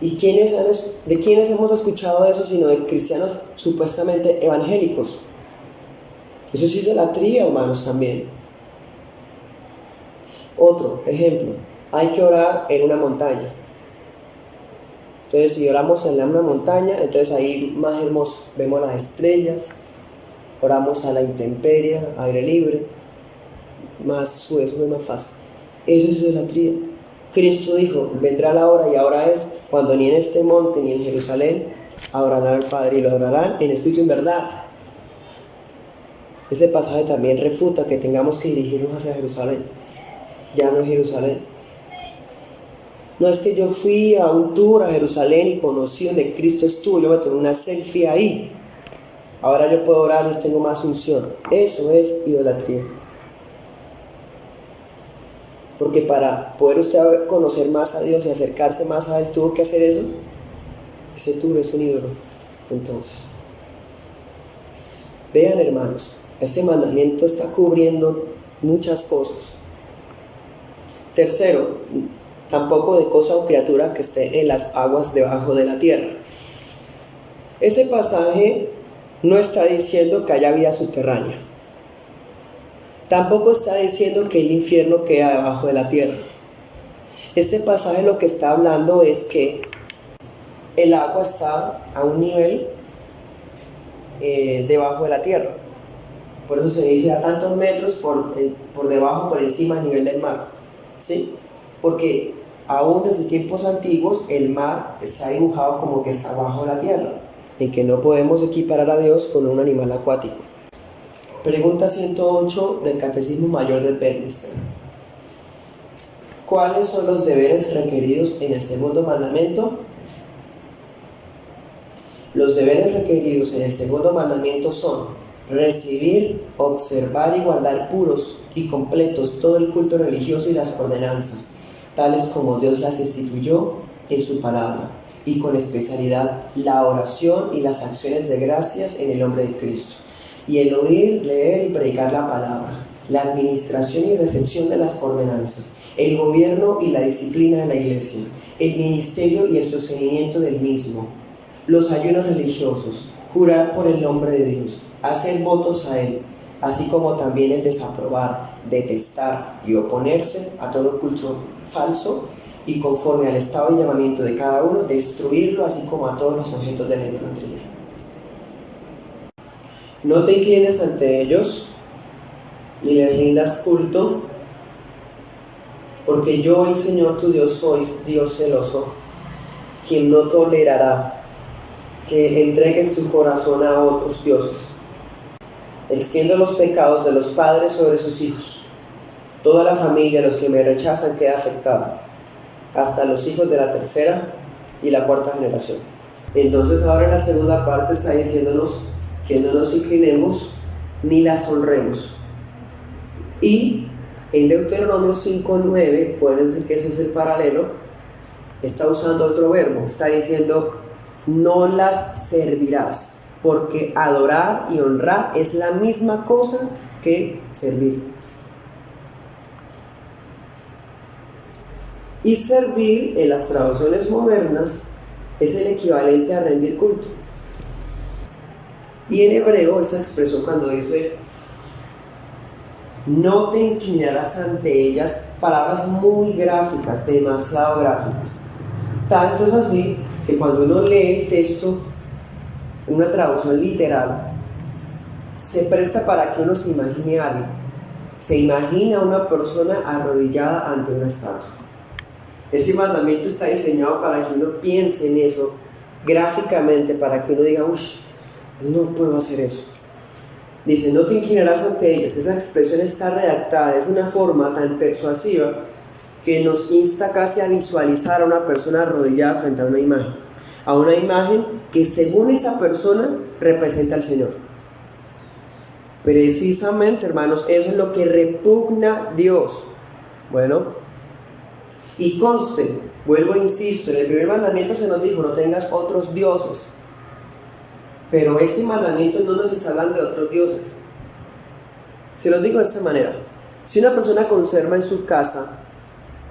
¿Y de quiénes hemos escuchado eso sino de cristianos supuestamente evangélicos? Eso es idolatría, hermanos, también. Otro ejemplo, hay que orar en una montaña. Entonces, si oramos en una montaña, entonces ahí más hermoso, vemos las estrellas, oramos a la intemperie, aire libre, eso es más fácil. Eso es idolatría. Cristo dijo, vendrá la hora y ahora es cuando ni en este monte ni en Jerusalén adorarán al Padre, y lo adorarán en espíritu y en verdad. Ese pasaje también refuta que tengamos que dirigirnos hacia Jerusalén. Ya no es Jerusalén. No es que yo fui a un tour a Jerusalén y conocí donde Cristo estuvo, yo me tomé una selfie ahí. Ahora yo puedo orar y tengo más unción. Eso es idolatría. Porque para poder usted conocer más a Dios y acercarse más a Él, tuvo que hacer eso. Ese tour es un ídolo. Entonces, vean, hermanos, este mandamiento está cubriendo muchas cosas. Tercero, tampoco de cosa o criatura que esté en las aguas debajo de la tierra. Ese pasaje no está diciendo que haya vida subterránea. Tampoco está diciendo que el infierno queda debajo de la tierra. Este pasaje lo que está hablando es que el agua está a un nivel debajo de la tierra. Por eso se dice a tantos metros por debajo, por encima del nivel del mar. ¿Sí? Porque aún desde tiempos antiguos el mar está dibujado como que está bajo la tierra, y que no podemos equiparar a Dios con un animal acuático. Pregunta 108 del Catecismo Mayor de Bedminster. ¿Cuáles son los deberes requeridos en el segundo mandamiento? Los deberes requeridos en el segundo mandamiento son recibir, observar y guardar puros y completos todo el culto religioso y las ordenanzas, tales como Dios las instituyó en su palabra, y con especialidad la oración y las acciones de gracias en el nombre de Cristo, y el oír, leer y predicar la palabra, la administración y recepción de las ordenanzas, el gobierno y la disciplina de la iglesia, el ministerio y el sostenimiento del mismo, los ayunos religiosos, jurar por el nombre de Dios, hacer votos a Él, así como también el desaprobar, detestar y oponerse a todo culto falso, y conforme al estado y llamamiento de cada uno, destruirlo, así como a todos los objetos de la idolatría. No te inclines ante ellos, ni les rindas culto, porque yo, el Señor tu Dios, soy Dios celoso, quien no tolerará que entregues tu corazón a otros dioses. Extiendo los pecados de los padres sobre sus hijos. Toda la familia, los que me rechazan, queda afectada. hasta los hijos de la tercera y la cuarta generación. Entonces ahora en la segunda parte está diciéndonos que no nos inclinemos ni las honremos. Y en Deuteronomio 5:9, pueden decir que ese es el paralelo, está usando otro verbo, está diciendo no las servirás, porque adorar y honrar es la misma cosa que servir. Y servir en las traducciones modernas es el equivalente a rendir culto. Y en hebreo esa expresión cuando dice no te inclinarás ante ellas, palabras muy gráficas, demasiado gráficas. Tanto es así que cuando uno lee el texto en una traducción literal, se presta para que uno se imagine algo. Se imagina a una persona arrodillada ante una estatua. Ese mandamiento está diseñado para que uno piense en eso gráficamente, para que uno diga, uff, no puedo hacer eso. Dice, no te inclinarás ante ellas. Esa expresión está redactada de una forma tan persuasiva que nos insta casi a visualizar a una persona arrodillada frente a una imagen que según esa persona representa al Señor. Precisamente, hermanos, eso es lo que repugna a Dios. Bueno, y conste, vuelvo e insisto, en el primer mandamiento se nos dijo, no tengas otros dioses. Pero ese mandamiento no nos está hablando de otros dioses. Se los digo de esta manera. Si una persona conserva en su casa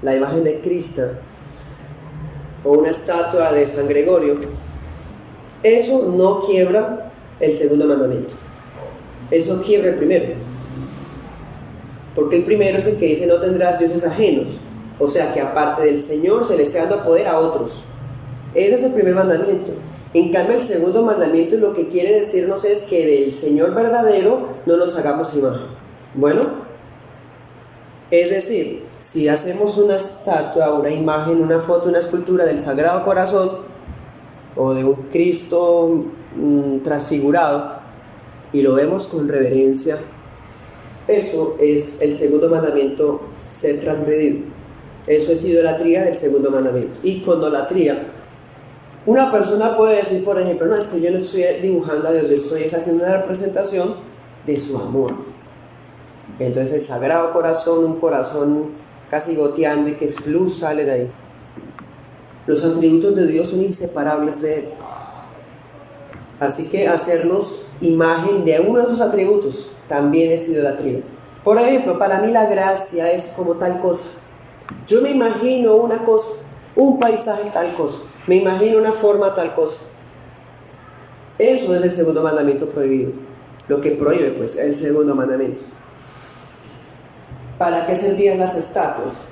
la imagen de Cristo o una estatua de San Gregorio, eso no quiebra el segundo mandamiento. Eso quiebra el primero. Porque el primero es el que dice no tendrás dioses ajenos. O sea que aparte del Señor se le está dando poder a otros. Ese es el primer mandamiento. En cambio el segundo mandamiento lo que quiere decirnos es que del Señor verdadero no nos hagamos imagen. Bueno, es decir, si hacemos una estatua, una imagen, una foto, una escultura del Sagrado Corazón o de un Cristo transfigurado y lo vemos con reverencia, eso es el segundo mandamiento ser transgredido. Eso es idolatría del segundo mandamiento. Y con idolatría, una persona puede decir, por ejemplo, no, es que yo no estoy dibujando a Dios, yo estoy haciendo una representación de su amor. Entonces el Sagrado Corazón, un corazón casi goteando y que luz sale de ahí. Los atributos de Dios son inseparables de Él. Así que hacernos imagen de uno de esos atributos también es idolatría. Por ejemplo, para mí la gracia es como tal cosa. Yo me imagino una cosa, un paisaje tal cosa, me imagino una forma tal cosa. Eso es el segundo mandamiento prohibido. Lo que prohíbe, pues, el segundo mandamiento. ¿Para qué servían las estatuas?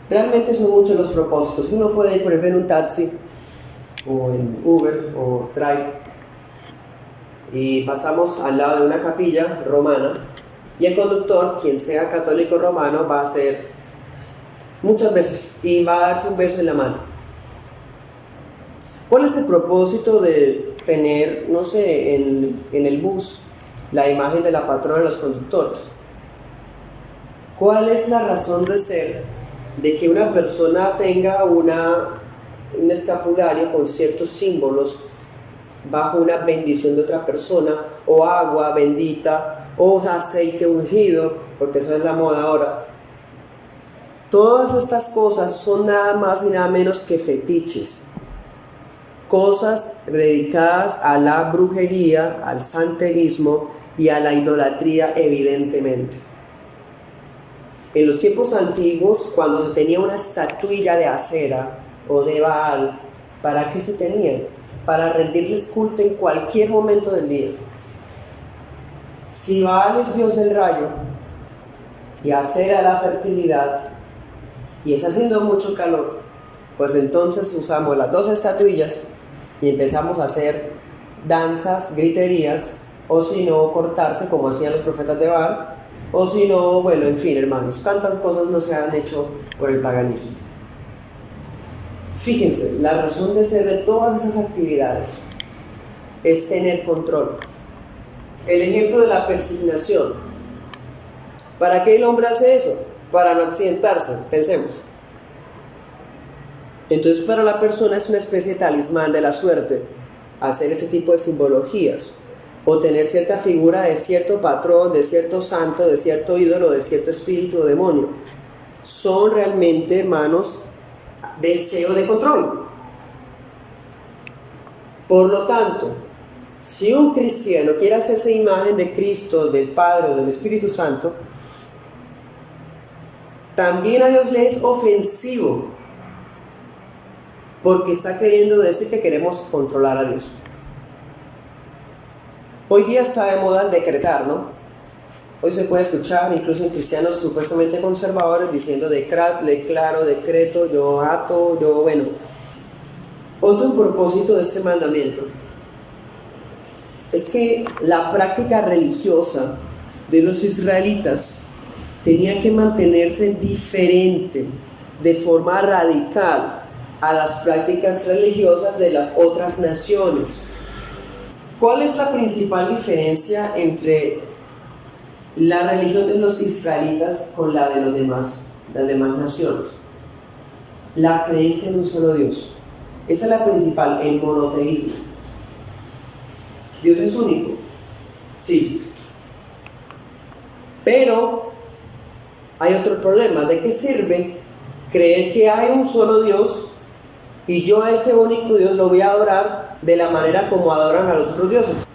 Realmente son muchos los propósitos. Uno puede ir, por ejemplo, en un taxi, o en Uber, o Drive, y pasamos al lado de una capilla romana, y el conductor, quien sea católico romano, va a hacer muchas veces y va a darse un beso en la mano. ¿Cuál es el propósito de tener, no sé, en el bus la imagen de la patrona de los conductores? ¿Cuál es la razón de ser de que una persona tenga un escapulario con ciertos símbolos bajo una bendición de otra persona, o agua bendita, o aceite ungido, porque eso es la moda ahora? Todas estas cosas son nada más y nada menos que fetiches, cosas dedicadas a la brujería, al santerismo y a la idolatría, evidentemente. En los tiempos antiguos, cuando se tenía una estatuilla de Acera o de Baal, ¿para qué se tenían? Para rendirles culto en cualquier momento del día. Si Baal es dios del rayo y Acera la fertilidad, y está haciendo mucho calor, pues entonces usamos las dos estatuillas y empezamos a hacer danzas, griterías, o si no, cortarse como hacían los profetas de Baal, o si no, bueno, en fin, hermanos, cuántas cosas no se han hecho por el paganismo. Fíjense, la razón de ser de todas esas actividades es tener control. El ejemplo de la persignación. ¿Para qué el hombre hace eso? Para no accidentarse, pensemos. Entonces para la persona es una especie de talismán de la suerte hacer ese tipo de simbologías o tener cierta figura de cierto patrón, de cierto santo, de cierto ídolo, de cierto espíritu o demonio. Son realmente, hermanos, deseo de control. Por lo tanto, si un cristiano quiere hacerse imagen de Cristo, del Padre o del Espíritu Santo, también a Dios le es ofensivo, porque está queriendo decir que queremos controlar a Dios. Hoy día está de moda el decretar, ¿no? Hoy se puede escuchar incluso en cristianos supuestamente conservadores diciendo declaro, decreto, yo ato, bueno. Otro propósito de este mandamiento es que la práctica religiosa de los israelitas tenía que mantenerse diferente, de forma radical, a las prácticas religiosas de las otras naciones. ¿Cuál es la principal diferencia entre la religión de los israelitas con la de las demás naciones? La creencia en un solo Dios. Esa es la principal, el monoteísmo. Dios es único, sí. Pero hay otro problema. ¿De qué sirve creer que hay un solo Dios y yo a ese único Dios lo voy a adorar de la manera como adoran a los otros dioses?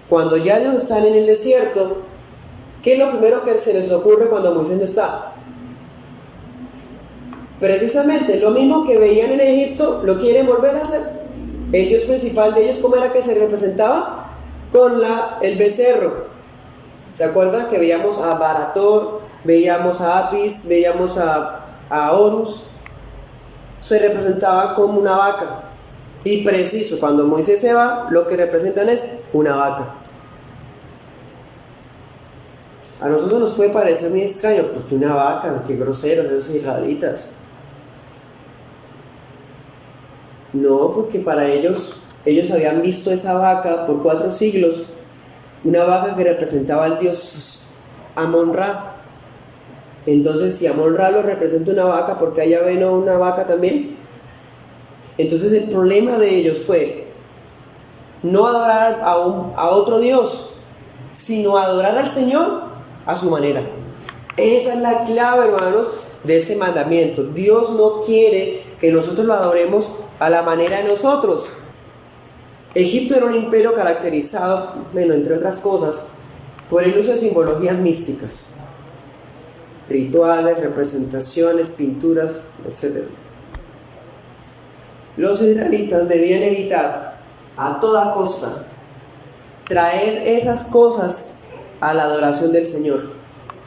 Cuando ya ellos están en el desierto, ¿qué es lo primero que se les ocurre cuando Moisés no está? Precisamente lo mismo que veían en Egipto, lo quieren volver a hacer. El Dios principal de ellos, ¿cómo era que se representaba? Con el becerro. ¿Se acuerdan que veíamos a Barator, veíamos a Apis, veíamos a Horus? Se representaba como una vaca. Y preciso, cuando Moisés se va, lo que representan es una vaca. A nosotros nos puede parecer muy extraño, porque una vaca, qué groseros esos israelitas. No, porque para ellos habían visto esa vaca por 4 siglos, una vaca que representaba al dios Amon-Ra. Entonces, si Amon-Ra lo representa una vaca, ¿por qué allá ven una vaca también? Entonces el problema de ellos fue no adorar a otro Dios, sino adorar al Señor a su manera. Esa es la clave, hermanos, de ese mandamiento. Dios no quiere que nosotros lo adoremos a la manera de nosotros. Egipto era un imperio caracterizado, entre otras cosas, por el uso de simbologías místicas, rituales, representaciones, pinturas, etc. Los israelitas debían evitar a toda costa traer esas cosas a la adoración del Señor.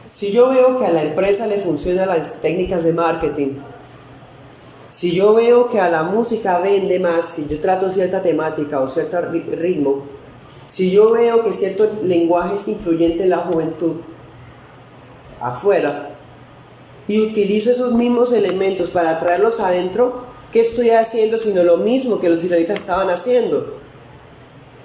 Si yo veo que a la empresa le funcionan las técnicas de marketing, si yo veo que a la música vende más, si yo trato cierta temática o cierto ritmo, si yo veo que cierto lenguaje es influyente en la juventud afuera y utilizo esos mismos elementos para traerlos adentro, ¿qué estoy haciendo sino lo mismo que los israelitas estaban haciendo?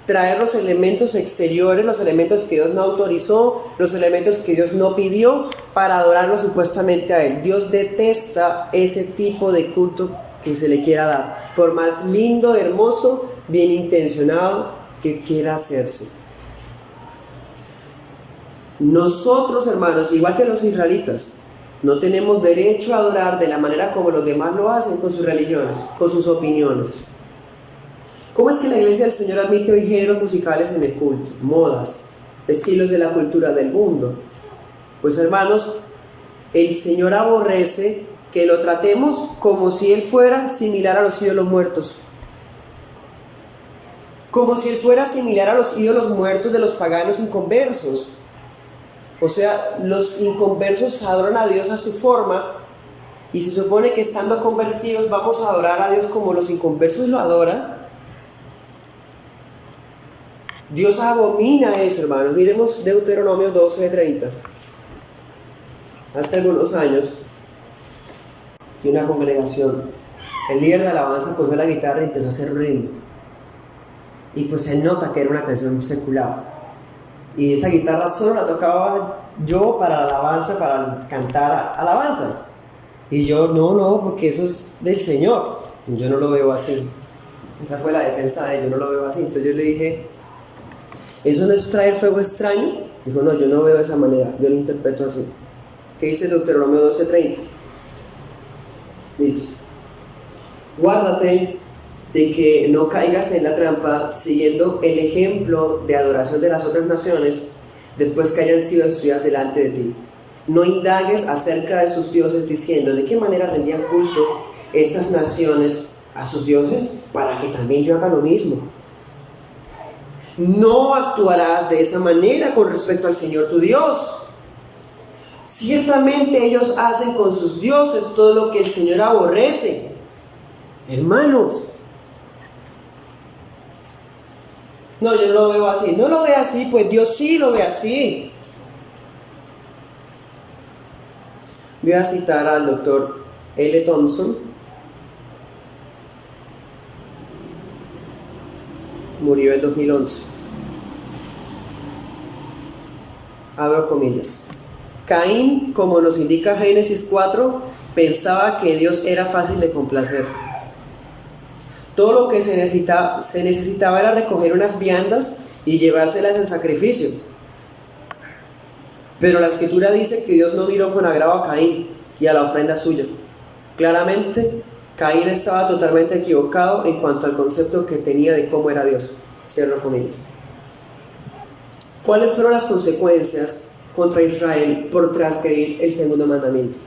Traer los elementos exteriores, los elementos que Dios no autorizó, los elementos que Dios no pidió para adorarlo supuestamente a Él. Dios detesta ese tipo de culto que se le quiera dar, por más lindo, hermoso, bien intencionado que quiera hacerse. Nosotros, hermanos, igual que los israelitas, no tenemos derecho a adorar de la manera como los demás lo hacen con sus religiones, con sus opiniones. ¿Cómo es que la Iglesia del Señor admite hoy géneros musicales en el culto, modas, estilos de la cultura del mundo? Pues hermanos, el Señor aborrece que lo tratemos como si Él fuera similar a los ídolos muertos. Como si Él fuera similar a los ídolos muertos de los paganos inconversos. O sea, los inconversos adoran a Dios a su forma y se supone que estando convertidos vamos a adorar a Dios como los inconversos lo adoran. Dios abomina eso, hermanos. Miremos Deuteronomio 12:30. Hace algunos años, de una congregación, el líder de alabanza cogió la guitarra y empezó a hacer ritmo. Y pues se nota que era una canción secular. Y esa guitarra solo la tocaba yo para la alabanza, para cantar alabanzas. Y yo, no, porque eso es del Señor. Yo no lo veo así. Esa fue la defensa de él, yo no lo veo así. Entonces yo le dije, ¿eso no es traer fuego extraño? Dijo, no, yo no veo de esa manera, yo lo interpreto así. ¿Qué dice Deuteronomio 12:30? Dice, guárdate de que no caigas en la trampa siguiendo el ejemplo de adoración de las otras naciones después que hayan sido destruidas delante de ti. No indagues acerca de sus dioses diciendo, ¿de qué manera rendían culto estas naciones a sus dioses? Para que también yo haga lo mismo. No actuarás de esa manera con respecto al Señor tu Dios. Ciertamente ellos hacen con sus dioses todo lo que el Señor aborrece. Hermanos, no, yo no lo veo así. No lo ve así, pues Dios sí lo ve así. Voy a citar al doctor L. Thompson. Murió en 2011. Abro comillas. Caín, como nos indica Génesis 4, pensaba que Dios era fácil de complacer. Todo lo que se necesitaba era recoger unas viandas y llevárselas en sacrificio. Pero la Escritura dice que Dios no miró con agrado a Caín y a la ofrenda suya. Claramente, Caín estaba totalmente equivocado en cuanto al concepto que tenía de cómo era Dios. Cierro comillas. ¿Cuáles fueron las consecuencias contra Israel por transgredir el segundo mandamiento?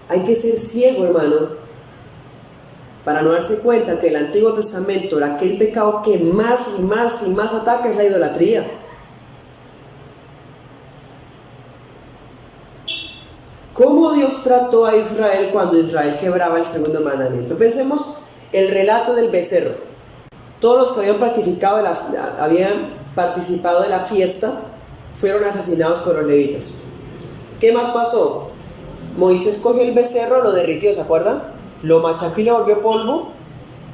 Hay que ser ciego, hermano, para no darse cuenta que el Antiguo Testamento, aquel pecado que más y más y más ataca, es la idolatría. ¿Cómo Dios trató a Israel cuando Israel quebraba el segundo mandamiento? Pensemos el relato del becerro. Todos los que habían participado de la fiesta fueron asesinados por los levitas. ¿Qué más pasó? Moisés cogió el becerro, lo derritió, ¿se acuerdan? Lo machacó y lo volvió polvo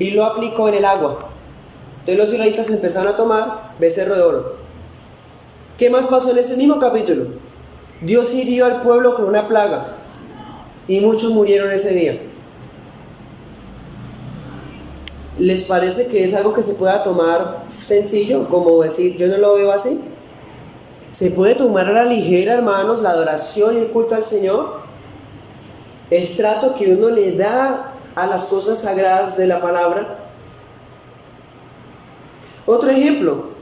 y lo aplicó en el agua. Entonces los israelitas empezaron a tomar becerro de oro. ¿Qué más pasó en ese mismo capítulo? Dios hirió al pueblo con una plaga y muchos murieron ese día. ¿Les parece que es algo que se pueda tomar sencillo? Como decir, yo no lo veo así. ¿Se puede tomar a la ligera, hermanos, la adoración y el culto al Señor? El trato que uno le da a las cosas sagradas de la palabra. Otro ejemplo,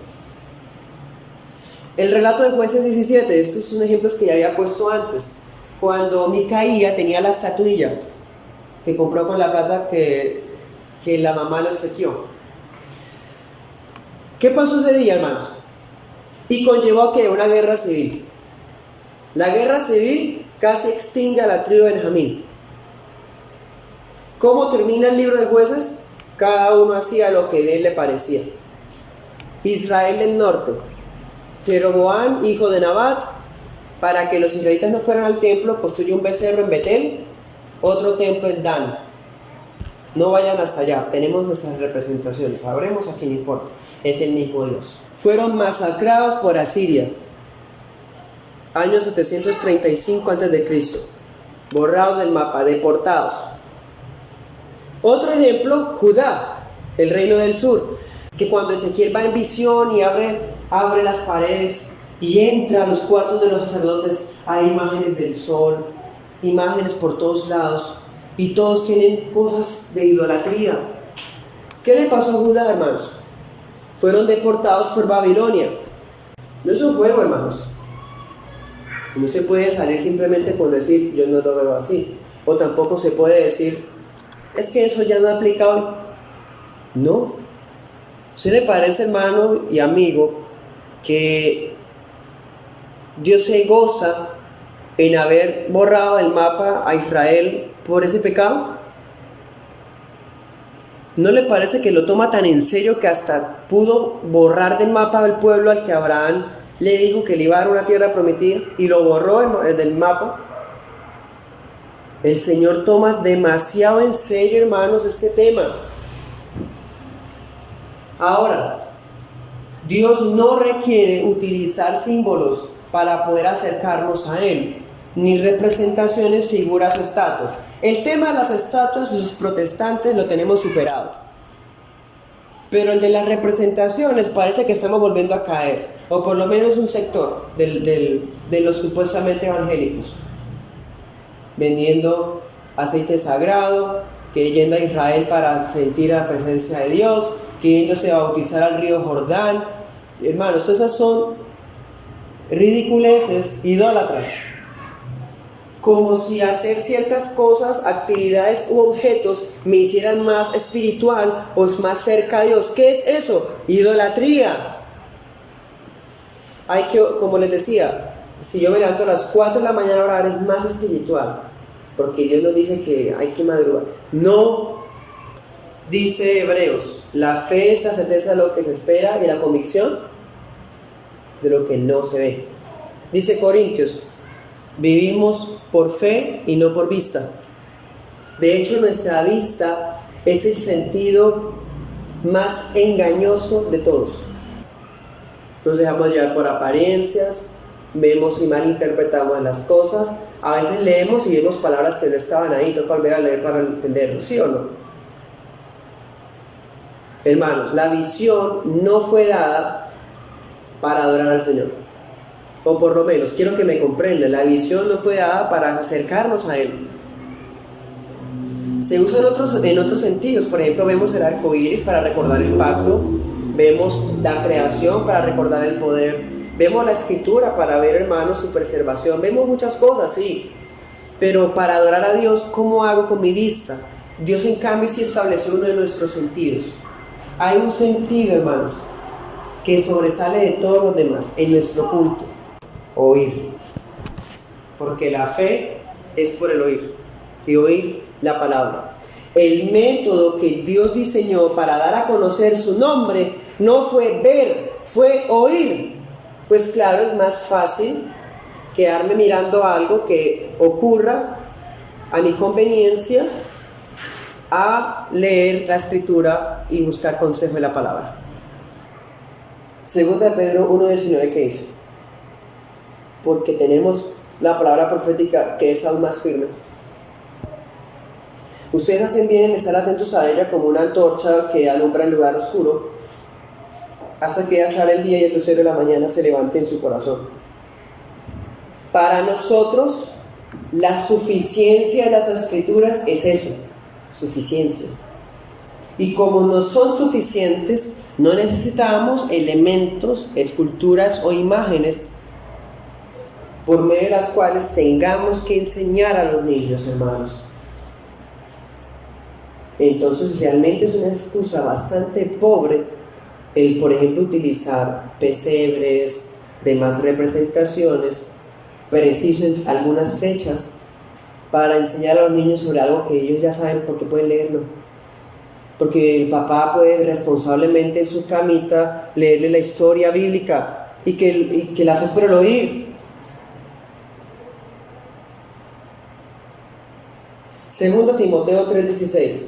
el relato de Jueces 17. Estos son ejemplos que ya había puesto antes. Cuando Micaía tenía la estatuilla que compró con la plata que la mamá le obsequió. ¿Qué pasó ese día, hermanos? Y conllevó a que una guerra civil. La guerra civil casi extingue a la tribu de Benjamín. ¿Cómo termina el libro de Jueces? Cada uno hacía lo que a él le parecía. Israel del norte, Jeroboam, hijo de Nabat, para que los israelitas no fueran al templo, construyó un becerro en Betel, otro templo en Dan. No vayan hasta allá, tenemos nuestras representaciones, sabremos a quién importa, es el mismo Dios. Fueron masacrados por Asiria, año 735 a.C., borrados del mapa, deportados. Otro ejemplo, Judá, el reino del sur, que cuando Ezequiel va en visión y abre las paredes y entra a los cuartos de los sacerdotes, hay imágenes del sol, imágenes por todos lados, y todos tienen cosas de idolatría. ¿Qué le pasó a Judá, hermanos? Fueron deportados por Babilonia. No es un juego, hermanos. No se puede salir simplemente con decir, yo no lo veo así. O tampoco se puede decir, es que eso ya no aplica hoy. No. ¿Se le parece, hermano y amigo, que Dios se goza en haber borrado del mapa a Israel por ese pecado? ¿No le parece que lo toma tan en serio que hasta pudo borrar del mapa al pueblo al que Abraham le dijo que le iba a dar una tierra prometida y lo borró del mapa? El Señor toma demasiado en serio, hermanos, este tema. Ahora, Dios no requiere utilizar símbolos para poder acercarnos a Él. ni representaciones, figuras o estatuas. El tema de las estatuas, los protestantes lo tenemos superado. Pero el de las representaciones parece que estamos volviendo a caer, o por lo menos un sector de los supuestamente evangélicos, vendiendo aceite sagrado, que yendo a Israel para sentir la presencia de Dios, que yéndose a bautizar al río Jordán. Hermanos, esas son ridiculeces, idólatras. Como si hacer ciertas cosas, actividades u objetos me hicieran más espiritual o más cerca a Dios. ¿Qué es eso? Idolatría. Hay que, como les decía, si yo me levanto a las 4 de la mañana a orar, es más espiritual, porque Dios nos dice que hay que madrugar. No, dice Hebreos, la fe es la certeza de lo que se espera y la convicción de lo que no se ve. Dice Corintios, vivimos por fe y no por vista. De hecho, nuestra vista es el sentido más engañoso de todos. Nos dejamos llevar por apariencias, vemos y malinterpretamos las cosas. A veces leemos y vemos palabras que no estaban ahí, toca volver a leer para entenderlo, ¿sí o no? Hermanos, la visión no fue dada para adorar al Señor. O por lo menos, quiero que me comprendan, la visión no fue dada para acercarnos a Él. Se usa en otros sentidos. Por ejemplo, vemos el arco iris para recordar el pacto, vemos la creación para recordar el poder, vemos la escritura para ver, hermanos, su preservación, vemos muchas cosas, sí, pero para adorar a Dios, ¿cómo hago con mi vista? Dios, en cambio, sí estableció uno de nuestros sentidos. Hay un sentido, hermanos, que sobresale de todos los demás en nuestro punto: oír, porque la fe es por el oír, y oír la palabra. El método que Dios diseñó para dar a conocer su nombre no fue ver, fue oír. Pues claro, es más fácil quedarme mirando algo que ocurra a mi conveniencia a leer la escritura y buscar consejo de la palabra. Segunda de Pedro 1:19, ¿qué dice? Porque tenemos la palabra profética que es aún más firme. Ustedes hacen bien en estar atentos a ella como una antorcha que alumbra el lugar oscuro, hasta que aclare el día y el lucero de la mañana se levante en su corazón. Para nosotros, la suficiencia de las escrituras es eso, suficiencia. Y como no son suficientes, no necesitamos elementos, esculturas o imágenes por medio de las cuales tengamos que enseñar a los niños, hermanos. Entonces realmente es una excusa bastante pobre el, por ejemplo, utilizar pesebres, demás representaciones, preciso en algunas fechas, para enseñar a los niños sobre algo que ellos ya saben porque pueden leerlo. Porque el papá puede responsablemente en su camita leerle la historia bíblica y que la fe es por el oír. Segundo Timoteo 3:16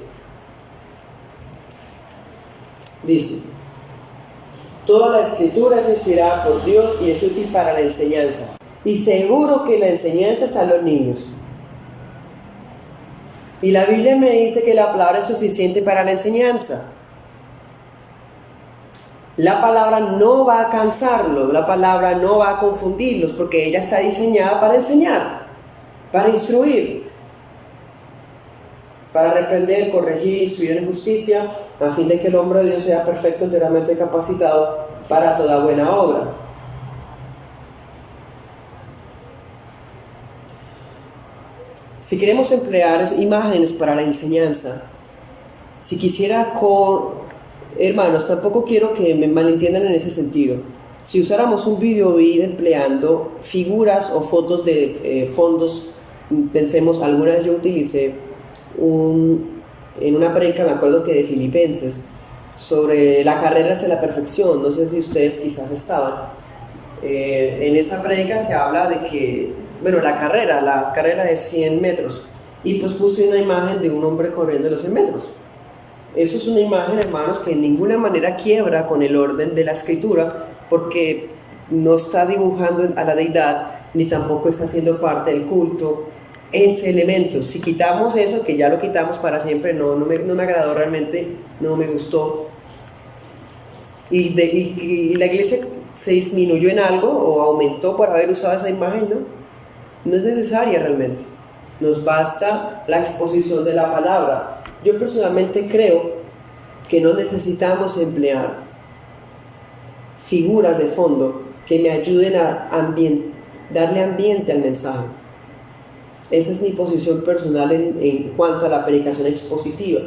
dice: toda la escritura es inspirada por Dios y es útil para la enseñanza. Y seguro que la enseñanza está en los niños. Y la Biblia me dice que la palabra es suficiente para la enseñanza. La palabra no va a cansarlos, la palabra no va a confundirlos, porque ella está diseñada para enseñar, para instruir, para reprender, corregir, instruir en justicia, a fin de que el hombre de Dios sea perfecto, enteramente capacitado para toda buena obra. Si queremos emplear imágenes para la enseñanza, si quisiera, hermanos, tampoco quiero que me malentiendan en ese sentido. Si usáramos un video empleando figuras o fotos de fondos, pensemos, alguna vez yo utilicé en una prédica, me acuerdo que de Filipenses, sobre la carrera hacia la perfección. No sé si ustedes quizás estaban. En esa prédica se habla de que, bueno, la carrera de 100 metros, y pues puse una imagen de un hombre corriendo los 100 metros. Eso es una imagen, hermanos, que en ninguna manera quiebra con el orden de la escritura, porque no está dibujando a la deidad, ni tampoco está siendo parte del culto. Ese elemento, si quitamos eso, que ya lo quitamos para siempre, no me agradó realmente, no me gustó, y la iglesia se disminuyó en algo o aumentó por haber usado esa imagen, no es necesaria realmente. Nos basta la exposición de la palabra. Yo personalmente creo que no necesitamos emplear figuras de fondo que me ayuden a darle ambiente al mensaje. Esa es mi posición personal en cuanto a la predicación expositiva.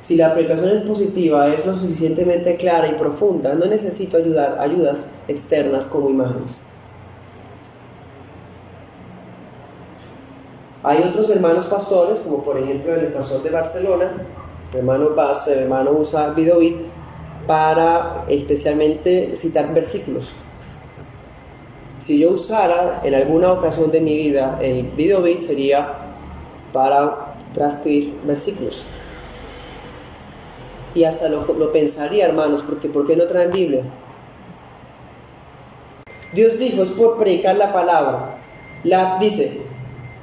Si la predicación expositiva es lo suficientemente clara y profunda, no necesito ayudas externas como imágenes. Hay otros hermanos pastores, como por ejemplo el pastor de Barcelona, el hermano Paz, el hermano usa Vidovit para especialmente citar versículos. Si yo usara en alguna ocasión de mi vida el Vidovit, sería para transcribir versículos. Y hasta lo pensaría, hermanos, porque ¿por qué no traen Biblia? Dios dijo, es por predicar la palabra. Dice,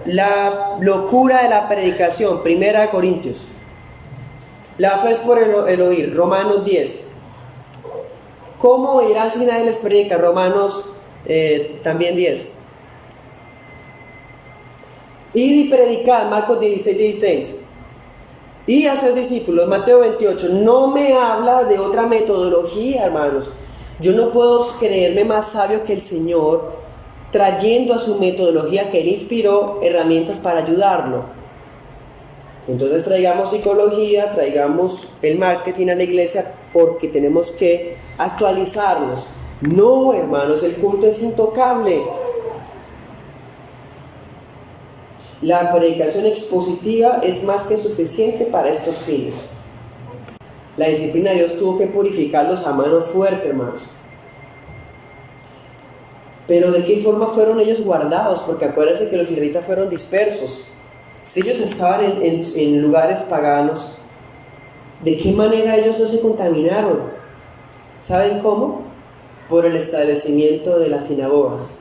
la locura de la predicación, 1 Corintios. La fe es por el oír, Romanos 10. ¿Cómo oirán si nadie les predica? Romanos también 10. Id y predicad, Marcos 16. Y hacer discípulos, Mateo 28. No me habla de otra metodología, hermanos. Yo no puedo creerme más sabio que el Señor, trayendo a su metodología que Él inspiró herramientas para ayudarlo. Entonces traigamos psicología, traigamos el marketing a la iglesia, porque tenemos que actualizarnos. No, hermanos, el culto es intocable. La predicación expositiva es más que suficiente para estos fines. La disciplina de Dios tuvo que purificarlos a mano fuerte, hermanos. Pero ¿de qué forma fueron ellos guardados? Porque acuérdense que los israelitas fueron dispersos. Si ellos estaban en lugares paganos, ¿de qué manera ellos no se contaminaron? ¿Saben cómo? Por el establecimiento de las sinagogas.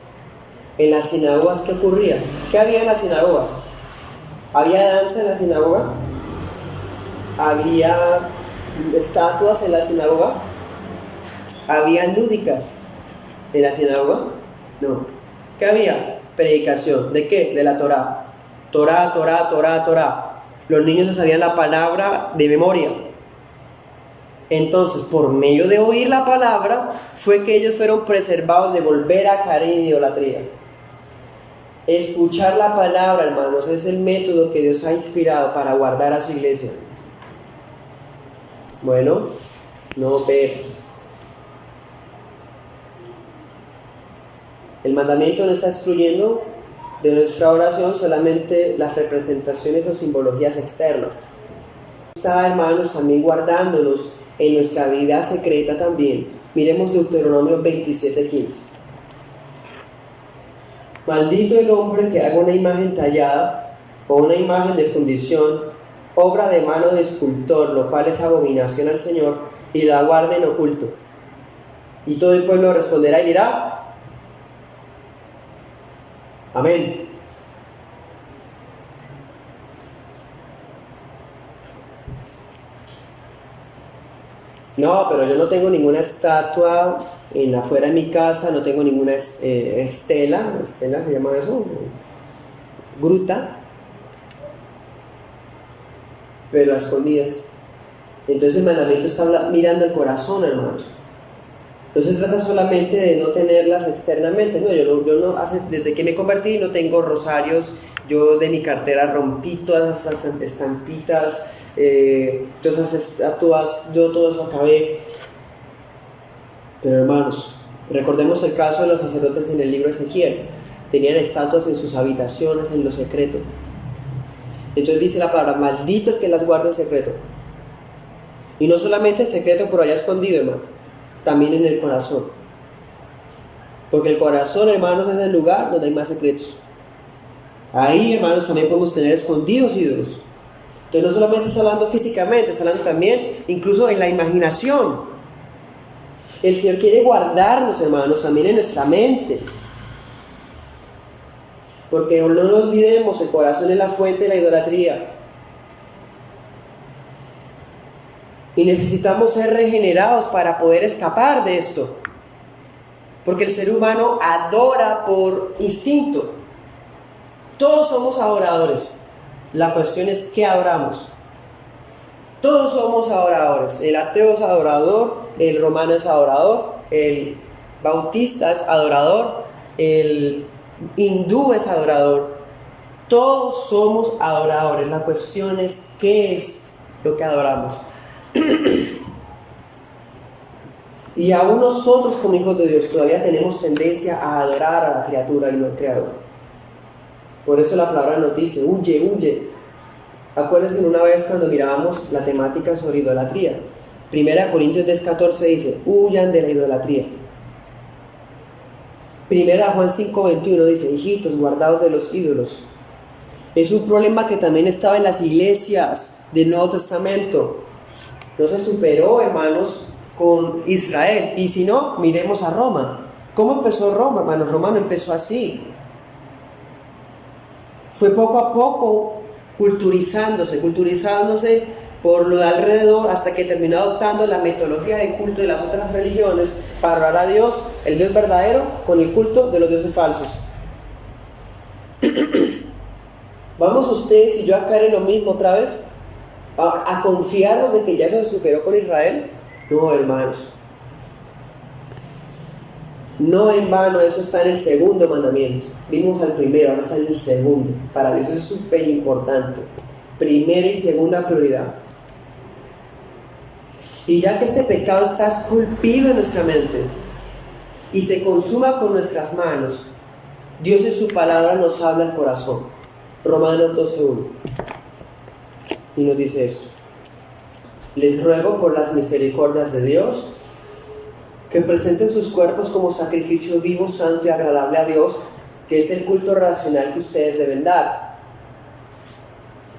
En las sinagogas, ¿qué ocurría? ¿Qué había en las sinagogas? ¿Había danza en la sinagoga? ¿Había estatuas en la sinagoga? ¿Había lúdicas en la sinagoga? No. ¿Qué había? Predicación. ¿De qué? De la Torá. Torá. Los niños no sabían la palabra de memoria. Entonces, por medio de oír la palabra, fue que ellos fueron preservados de volver a caer en idolatría. Escuchar la palabra, hermanos, es el método que Dios ha inspirado para guardar a su iglesia. Bueno, no ver. El mandamiento no está excluyendo de nuestra oración solamente las representaciones o simbologías externas. Está, hermanos, también guardándonos en nuestra vida secreta también. Miremos Deuteronomio 27:15. Maldito el hombre que haga una imagen tallada o una imagen de fundición, obra de mano de escultor, lo cual es abominación al Señor, y la guarde en oculto. Y todo el pueblo responderá y dirá: amén. No, pero yo no tengo ninguna estatua afuera de mi casa, no tengo ninguna estela se llama eso, gruta, pero a escondidas. Entonces el mandamiento está mirando el corazón, hermanos. No se trata solamente de no tenerlas externamente. No, desde que me convertí no tengo rosarios. Yo de mi cartera rompí todas esas estampitas, todas esas estatuas, yo todo eso acabé. Pero hermanos, recordemos el caso de los sacerdotes en el libro de Ezequiel. Tenían estatuas en sus habitaciones, en lo secreto. Entonces dice la palabra: maldito el que las guarda en secreto. Y no solamente en secreto por allá escondido, hermano, también en el corazón. Porque el corazón, hermanos, es el lugar donde hay más secretos. Ahí, hermanos, también podemos tener escondidos ídolos. Entonces no solamente está hablando físicamente, está hablando también incluso en la imaginación. El Señor quiere guardarnos, hermanos, también en nuestra mente. Porque no nos olvidemos, el corazón es la fuente de la idolatría. Y necesitamos ser regenerados para poder escapar de esto. Porque el ser humano adora por instinto. Todos somos adoradores. La cuestión es ¿qué adoramos? Todos somos adoradores. El ateo es adorador, el romano es adorador, el bautista es adorador, el hindú es adorador. Todos somos adoradores. La cuestión es ¿qué es lo que adoramos? Y aún nosotros como hijos de Dios todavía tenemos tendencia a adorar a la criatura y no al Creador. Por eso la palabra nos dice, huye, huye. Acuérdense una vez cuando mirábamos la temática sobre idolatría. 1 Corintios 10:14 dice, huyan de la idolatría. 1 Juan 5:21 dice, hijitos, guardaos de los ídolos. Es un problema que también estaba en las iglesias del Nuevo Testamento. No se superó, hermanos, con Israel. Y si no, miremos a Roma. ¿Cómo empezó Roma, hermanos? Roma no empezó así. Fue poco a poco culturizándose por lo de alrededor, hasta que terminó adoptando la metodología de culto de las otras religiones para adorar a Dios, el Dios verdadero, con el culto de los dioses falsos. ¿Vamos ustedes y yo a caer en lo mismo otra vez? ¿A confiarnos de que ya eso se superó con Israel? No, hermanos. No en vano, eso está en el segundo mandamiento. Vimos al primero, ahora está en el segundo. Para Dios es súper importante. Primera y segunda prioridad. Y ya que este pecado está esculpido en nuestra mente y se consuma con nuestras manos, Dios en su palabra nos habla al corazón. Romanos 12:1. Y nos dice esto: les ruego por las misericordias de Dios que presenten sus cuerpos como sacrificio vivo, santo y agradable a Dios, que es el culto racional que ustedes deben dar.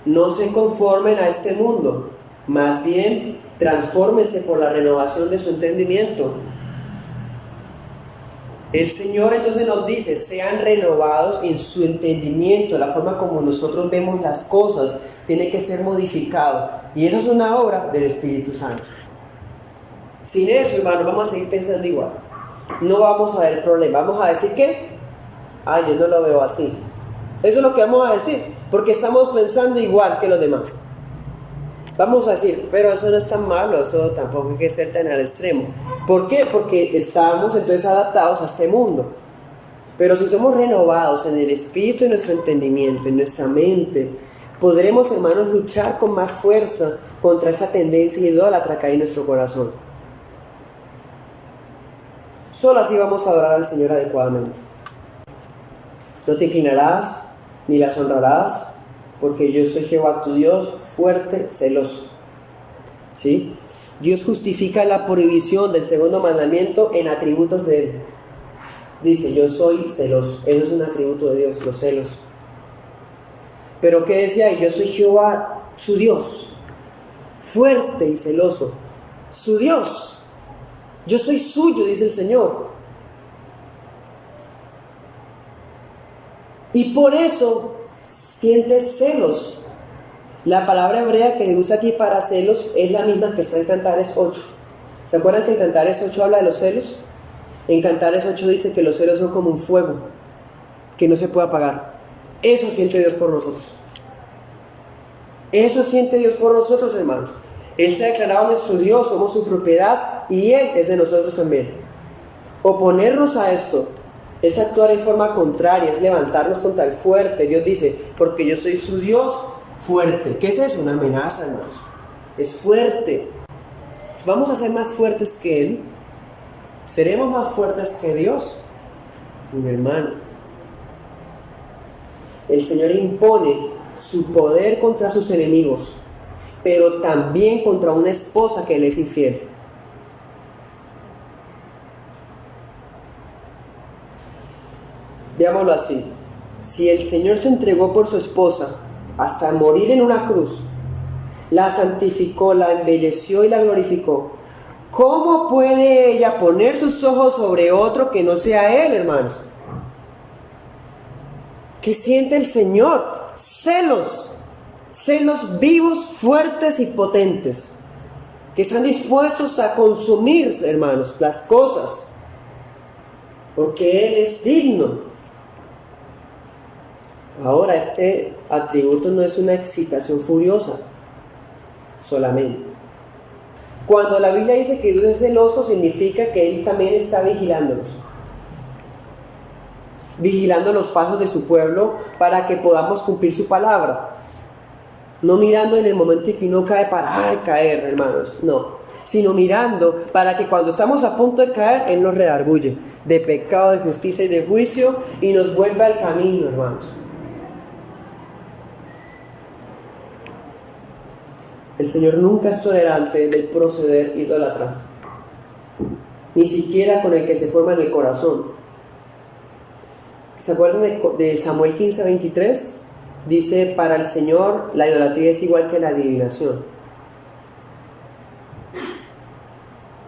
No se conformen a este mundo, más bien transfórmense por la renovación de su entendimiento. El Señor entonces nos dice, sean renovados en su entendimiento. La forma como nosotros vemos las cosas tiene que ser modificado, y eso es una obra del Espíritu Santo. Sin eso, hermano, vamos a seguir pensando igual. No vamos a ver el problema. Vamos a decir que, yo no lo veo así. Eso es lo que vamos a decir, porque estamos pensando igual que los demás. Vamos a decir, pero eso no es tan malo, eso tampoco hay que ser tan al extremo. ¿Por qué? Porque estamos entonces adaptados a este mundo. Pero si somos renovados en el espíritu, en nuestro entendimiento, en nuestra mente, podremos, hermanos, luchar con más fuerza contra esa tendencia idólatra que hay en nuestro corazón. Solo así vamos a adorar al Señor adecuadamente. No te inclinarás ni las honrarás, porque yo soy Jehová tu Dios, fuerte, celoso. ¿Sí? Dios justifica la prohibición del segundo mandamiento en atributos de Él. Dice, yo soy celoso. Eso es un atributo de Dios, los celos. Pero ¿qué decía ahí? Yo soy Jehová, su Dios, fuerte y celoso. Su Dios. Yo soy suyo, dice el Señor. Y por eso siente celos. La palabra hebrea que usa aquí para celos es la misma que está en Cantares 8. ¿Se acuerdan que en Cantares 8 habla de los celos? En Cantares 8 dice que los celos son como un fuego que no se puede apagar. Eso siente Dios por nosotros. Eso siente Dios por nosotros, hermanos. Él se ha declarado nuestro Dios, somos su propiedad y Él es de nosotros también. Oponernos a esto es actuar en forma contraria, es levantarnos contra el fuerte. Dios dice, porque yo soy su Dios fuerte. ¿Qué es eso? Una amenaza, hermanos. Es fuerte. ¿Vamos a ser más fuertes que Él? ¿Seremos más fuertes que Dios? Mi hermano. El Señor impone su poder contra sus enemigos, pero también contra una esposa que le es infiel. Veámoslo así. Si el Señor se entregó por su esposa hasta morir en una cruz, la santificó, la embelleció y la glorificó, ¿cómo puede ella poner sus ojos sobre otro que no sea Él, hermanos? ¿Qué siente el Señor? Celos. Celos vivos, fuertes y potentes. Que están dispuestos a consumir, hermanos, las cosas. Porque Él es digno. Ahora, este atributo no es una excitación furiosa solamente. Cuando la Biblia dice que Dios es celoso, significa que Él también está vigilándonos. Vigilando los pasos de su pueblo para que podamos cumplir su palabra. No mirando en el momento en que uno cae para caer, hermanos, no. Sino mirando para que cuando estamos a punto de caer, Él nos redarguye de pecado, de justicia y de juicio y nos vuelve al camino, hermanos. El Señor nunca es tolerante del proceder idólatra, ni siquiera con el que se forma en el corazón. ¿Se acuerdan de Samuel 15:23? Dice, para el Señor la idolatría es igual que la adivinación.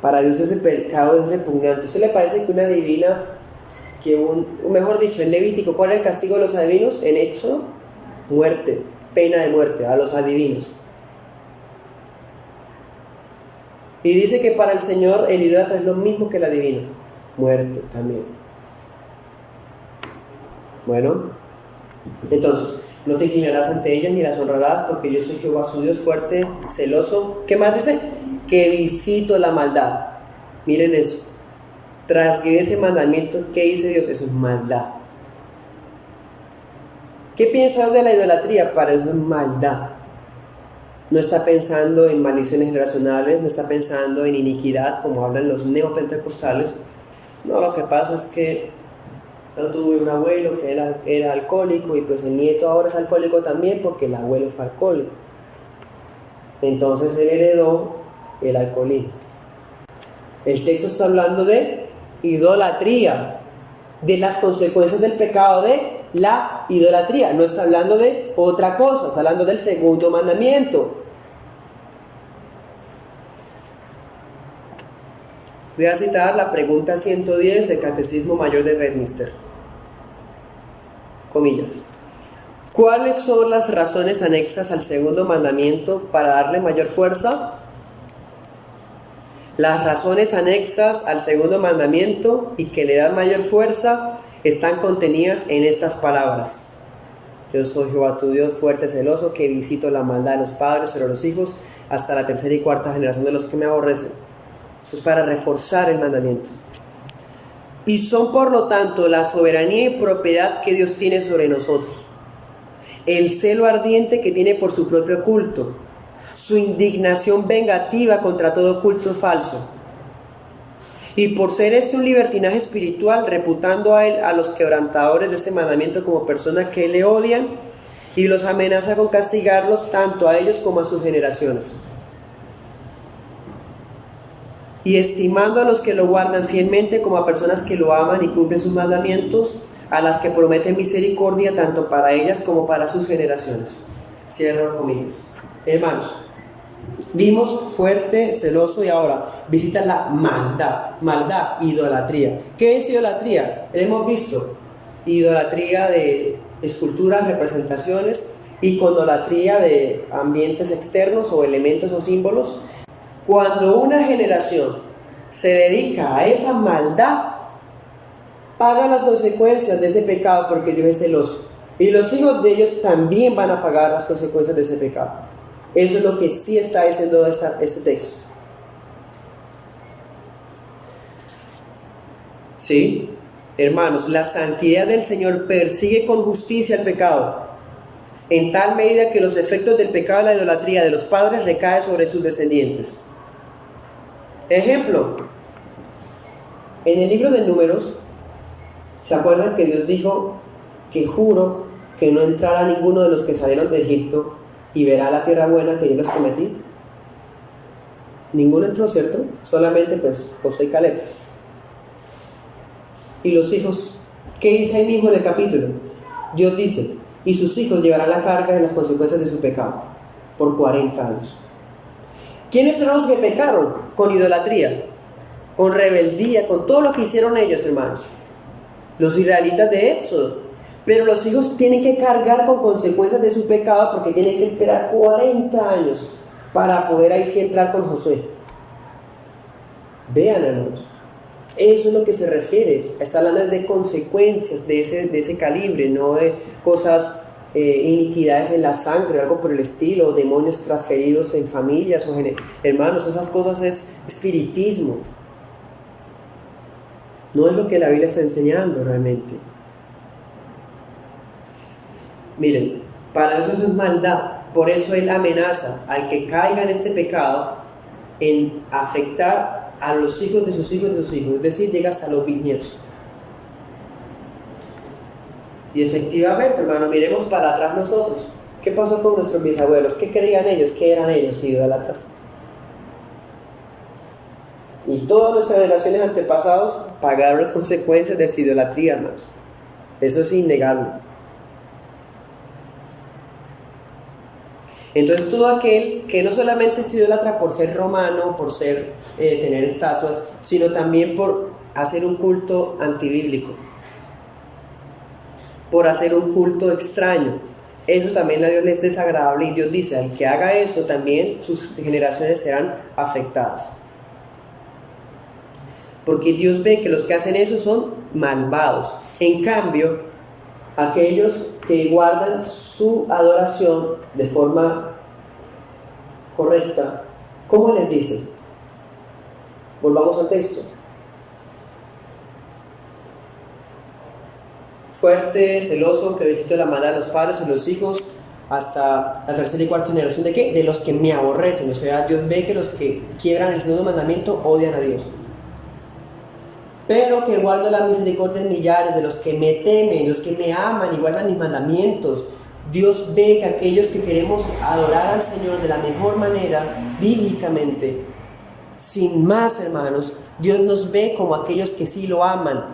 Para Dios ese pecado es repugnante. ¿Eso le parece que una adivina, mejor dicho, en Levítico, cuál es el castigo de los adivinos? En Éxodo, muerte, pena de muerte a los adivinos. Y dice que para el Señor el idólatra es lo mismo que el adivino, muerte también. Bueno, entonces, no te inclinarás ante ellas ni las honrarás, porque yo soy Jehová su Dios fuerte, celoso. ¿Qué más dice? Que visito la maldad. Miren eso. Transgrede ese mandamiento. ¿Qué dice Dios? Eso es maldad. ¿Qué piensa Dios de la idolatría? Para eso es maldad. No está pensando en maldiciones generacionales, no está pensando en iniquidad, como hablan los neopentecostales. No, lo que pasa es que yo tuve un abuelo que era alcohólico y pues el nieto ahora es alcohólico también porque el abuelo fue alcohólico. Entonces él heredó el alcoholismo. El texto está hablando de idolatría, de las consecuencias del pecado de la idolatría. No está hablando de otra cosa, está hablando del segundo mandamiento. Voy a citar la pregunta 110 del Catecismo Mayor de Westminster. Comillas. ¿Cuáles son las razones anexas al segundo mandamiento para darle mayor fuerza? Las razones anexas al segundo mandamiento y que le dan mayor fuerza están contenidas en estas palabras. Yo soy Jehová tu Dios, fuerte, celoso, que visito la maldad de los padres sobre los hijos hasta la tercera y cuarta generación de los que me aborrecen. Eso es para reforzar el mandamiento. Y son por lo tanto la soberanía y propiedad que Dios tiene sobre nosotros, el celo ardiente que tiene por su propio culto, su indignación vengativa contra todo culto falso, y por ser un libertinaje espiritual, reputando a él a los quebrantadores de ese mandamiento como personas que le odian, y los amenaza con castigarlos tanto a ellos como a sus generaciones. Y estimando a los que lo guardan fielmente como a personas que lo aman y cumplen sus mandamientos, a las que prometen misericordia tanto para ellas como para sus generaciones. Cierro comillas. Hermanos, vimos fuerte, celoso y ahora visita la maldad, idolatría. ¿Qué es idolatría? Hemos visto idolatría de esculturas, representaciones, iconolatría de ambientes externos o elementos o símbolos. Cuando una generación se dedica a esa maldad, paga las consecuencias de ese pecado porque Dios es celoso. Y los hijos de ellos también van a pagar las consecuencias de ese pecado. Eso es lo que sí está diciendo ese texto. ¿Sí? Hermanos, la santidad del Señor persigue con justicia el pecado, en tal medida que los efectos del pecado de la idolatría de los padres recaen sobre sus descendientes. Ejemplo, en el libro de Números, ¿se acuerdan que Dios dijo que juro que no entrará ninguno de los que salieron de Egipto y verá la tierra buena que yo les prometí? Ninguno entró, ¿cierto? Solamente pues Josué y Caleb. Y los hijos, ¿qué dice ahí mismo en el capítulo? Dios dice, y sus hijos llevarán la carga de las consecuencias de su pecado por 40 años. ¿Quiénes son los que pecaron? Con idolatría, con rebeldía, con todo lo que hicieron ellos, hermanos. Los israelitas de Éxodo. Pero los hijos tienen que cargar con consecuencias de su pecado porque tienen que esperar 40 años para poder ahí sí entrar con Josué. Vean, hermanos, eso es lo que se refiere. Está hablando de consecuencias de ese calibre, no de cosas, iniquidades en la sangre o algo por el estilo, o demonios transferidos en familias o hermanos. Esas cosas es espiritismo. No es lo que la Biblia está enseñando realmente. Miren, para eso es maldad. Por eso Él amenaza al que caiga en este pecado en afectar a los hijos de sus hijos de sus hijos. Es decir, llega hasta los bisnietos. Y efectivamente, hermano, miremos para atrás nosotros. ¿Qué pasó con nuestros bisabuelos? ¿Qué creían ellos? ¿Qué eran ellos, idólatras? Y todas nuestras generaciones antepasados pagaron las consecuencias de su idolatría, hermanos. Eso es innegable. Entonces todo aquel que no solamente es idólatra por ser romano, por ser tener estatuas, sino también por hacer un culto antibíblico, por hacer un culto extraño, eso también a Dios le es desagradable, y Dios dice, al que haga eso también sus generaciones serán afectadas. Porque Dios ve que los que hacen eso son malvados. En cambio, aquellos que guardan su adoración de forma correcta, ¿cómo les dice? Volvamos al texto. Fuerte, celoso, que visito la maldad de los padres y los hijos hasta la tercera y cuarta generación. ¿De qué? De los que me aborrecen. O sea, Dios ve que los que quiebran el segundo mandamiento odian a Dios. Pero que guardo la misericordia de millares, de los que me temen, los que me aman y guardan mis mandamientos. Dios ve que aquellos que queremos adorar al Señor de la mejor manera, bíblicamente, sin más, hermanos, Dios nos ve como aquellos que sí lo aman,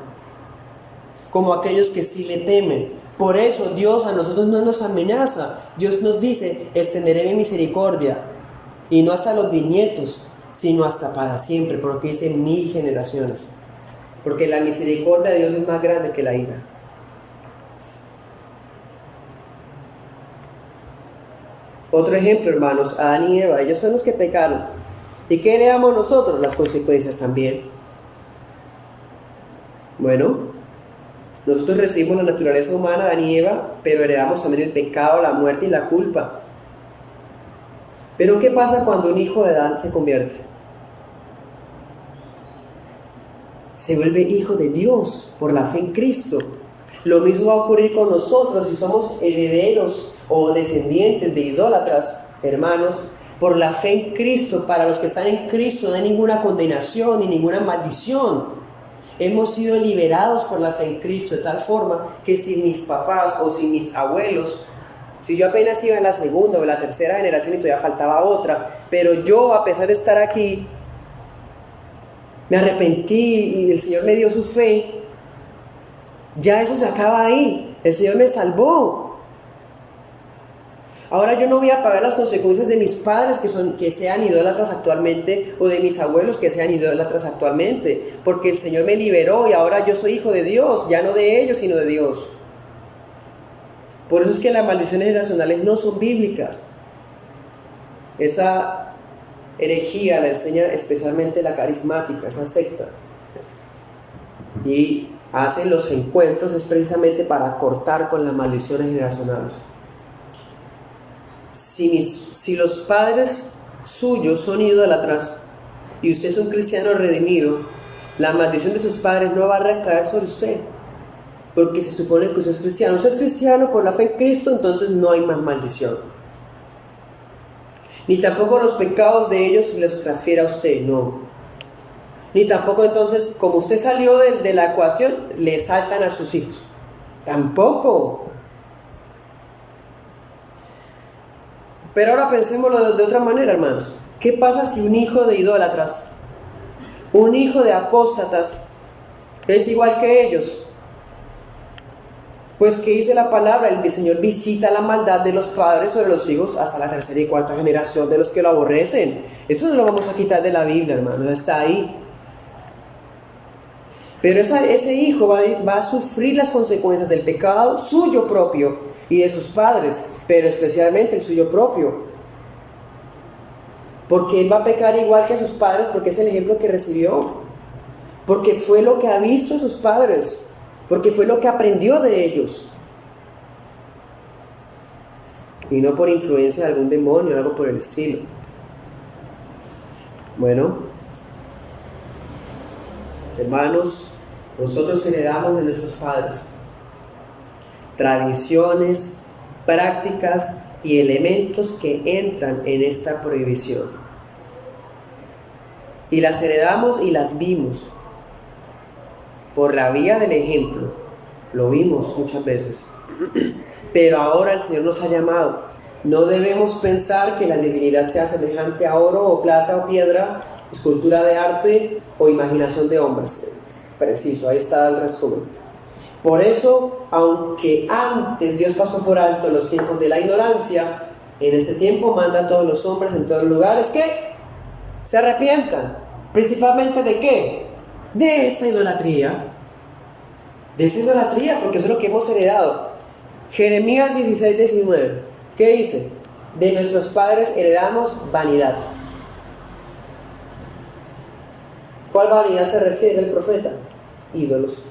como aquellos que sí le temen. Por eso Dios a nosotros no nos amenaza. Dios nos dice, extenderé mi misericordia, y no hasta los bisnietos, sino hasta para siempre, porque dice 1000 generaciones. Porque la misericordia de Dios es más grande que la ira. Otro ejemplo, hermanos, Adán y Eva, ellos son los que pecaron. ¿Y qué heredamos nosotros? Las consecuencias también. Bueno, nosotros recibimos la naturaleza humana, Adán y Eva, pero heredamos también el pecado, la muerte y la culpa. Pero ¿qué pasa cuando un hijo de Adán se convierte? Se vuelve hijo de Dios por la fe en Cristo. Lo mismo va a ocurrir con nosotros si somos herederos o descendientes de idólatras, hermanos, por la fe en Cristo. Para los que están en Cristo no hay ninguna condenación ni ninguna maldición. Hemos sido liberados por la fe en Cristo de tal forma que si mis papás o si mis abuelos, si yo apenas iba en la segunda o en la tercera generación y todavía faltaba otra, pero yo, a pesar de estar aquí, me arrepentí y el Señor me dio su fe, ya eso se acaba ahí. El Señor me salvó. Ahora yo no voy a pagar las consecuencias de mis padres que sean idólatras actualmente, o de mis abuelos que sean idólatras actualmente, porque el Señor me liberó y ahora yo soy hijo de Dios, ya no de ellos sino de Dios. Por eso es que las maldiciones generacionales no son bíblicas. Esa herejía la enseña especialmente la carismática, esa secta, y hacen los encuentros es precisamente para cortar con las maldiciones generacionales. Si los padres suyos son idólatras y usted es un cristiano redimido, la maldición de sus padres no va a recaer sobre usted, porque se supone que usted es cristiano. Usted es cristiano por la fe en Cristo, entonces no hay más maldición. Ni tampoco los pecados de ellos los transfiere a usted, no. Ni tampoco entonces, como usted salió de la ecuación, le saltan a sus hijos. Tampoco. Pero ahora pensémoslo de otra manera, hermanos. ¿Qué pasa si un hijo de idólatras, un hijo de apóstatas, es igual que ellos? Pues, ¿qué dice la palabra? El Señor visita la maldad de los padres sobre los hijos hasta la tercera y cuarta generación de los que lo aborrecen. Eso no lo vamos a quitar de la Biblia, hermanos, está ahí. Pero ese hijo va a sufrir las consecuencias del pecado suyo propio y de sus padres, pero especialmente el suyo propio. Porque él va a pecar igual que sus padres, porque es el ejemplo que recibió. Porque fue lo que ha visto de sus padres. Porque fue lo que aprendió de ellos. Y no por influencia de algún demonio o algo por el estilo. Bueno, hermanos, nosotros heredamos de nuestros padres tradiciones, prácticas y elementos que entran en esta prohibición. Y las heredamos y las vimos por la vía del ejemplo. Lo vimos muchas veces. Pero ahora el Señor nos ha llamado. No debemos pensar que la divinidad sea semejante a oro o plata o piedra, escultura de arte o imaginación de hombres. Preciso, ahí está el resumen. Por eso, aunque antes Dios pasó por alto los tiempos de la ignorancia, en ese tiempo manda a todos los hombres en todos los lugares que se arrepientan. ¿Principalmente de qué? De esta idolatría. De esa idolatría, porque eso es lo que hemos heredado. Jeremías 16:19. ¿Qué dice? De nuestros padres heredamos vanidad. ¿Cuál vanidad se refiere el profeta? Ídolos.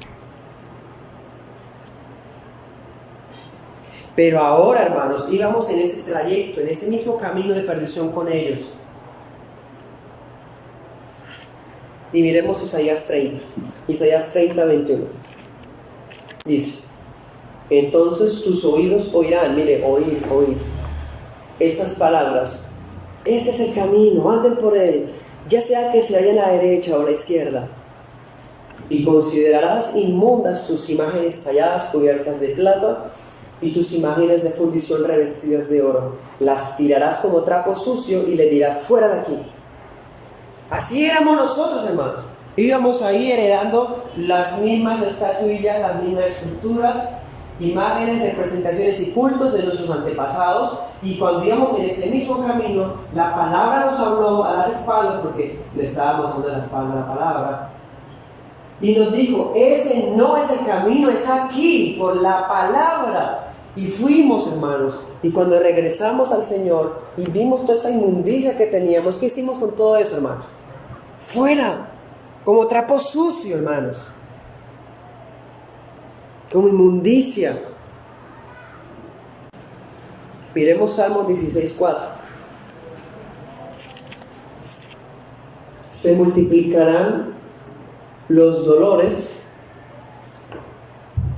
Pero ahora, hermanos, íbamos en ese trayecto, en ese mismo camino de perdición con ellos. Y miremos Isaías 30. Isaías 30:21. Dice: entonces tus oídos oirán, mire, oír, estas palabras. Este es el camino, anden por él, ya sea que se haya a la derecha o a la izquierda. Y considerarás inmundas tus imágenes talladas cubiertas de plata y tus imágenes de fundición revestidas de oro. Las tirarás como trapo sucio y le dirás: fuera de aquí. Así éramos nosotros, hermanos. Íbamos ahí heredando las mismas estatuillas, las mismas esculturas, imágenes, representaciones y cultos de nuestros antepasados. Y cuando íbamos en ese mismo camino, la palabra nos habló a las espaldas, porque le estábamos dando a la espalda la palabra, y nos dijo: ese no es el camino, es aquí, por la palabra. Y fuimos, hermanos, y cuando regresamos al Señor y vimos toda esa inmundicia que teníamos, ¿qué hicimos con todo eso, hermanos? Fuera, como trapo sucio, hermanos, como inmundicia. Miremos Salmos 16:4. Se multiplicarán los dolores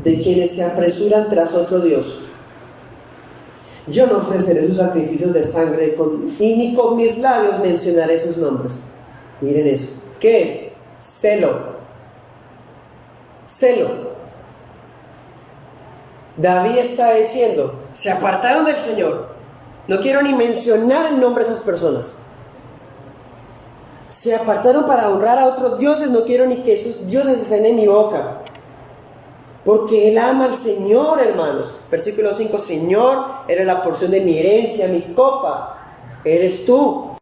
de quienes se apresuran tras otro Dios. Yo no ofreceré sus sacrificios de sangre y ni con mis labios mencionaré sus nombres. Miren eso. ¿Qué es? Celo. Celo. David está diciendo: se apartaron del Señor. No quiero ni mencionar el nombre de esas personas. Se apartaron para honrar a otros dioses. No quiero ni que esos dioses estén en mi boca. Porque Él ama al Señor, hermanos. Versículo 5. Señor, eres la porción de mi herencia, mi copa. Eres tú.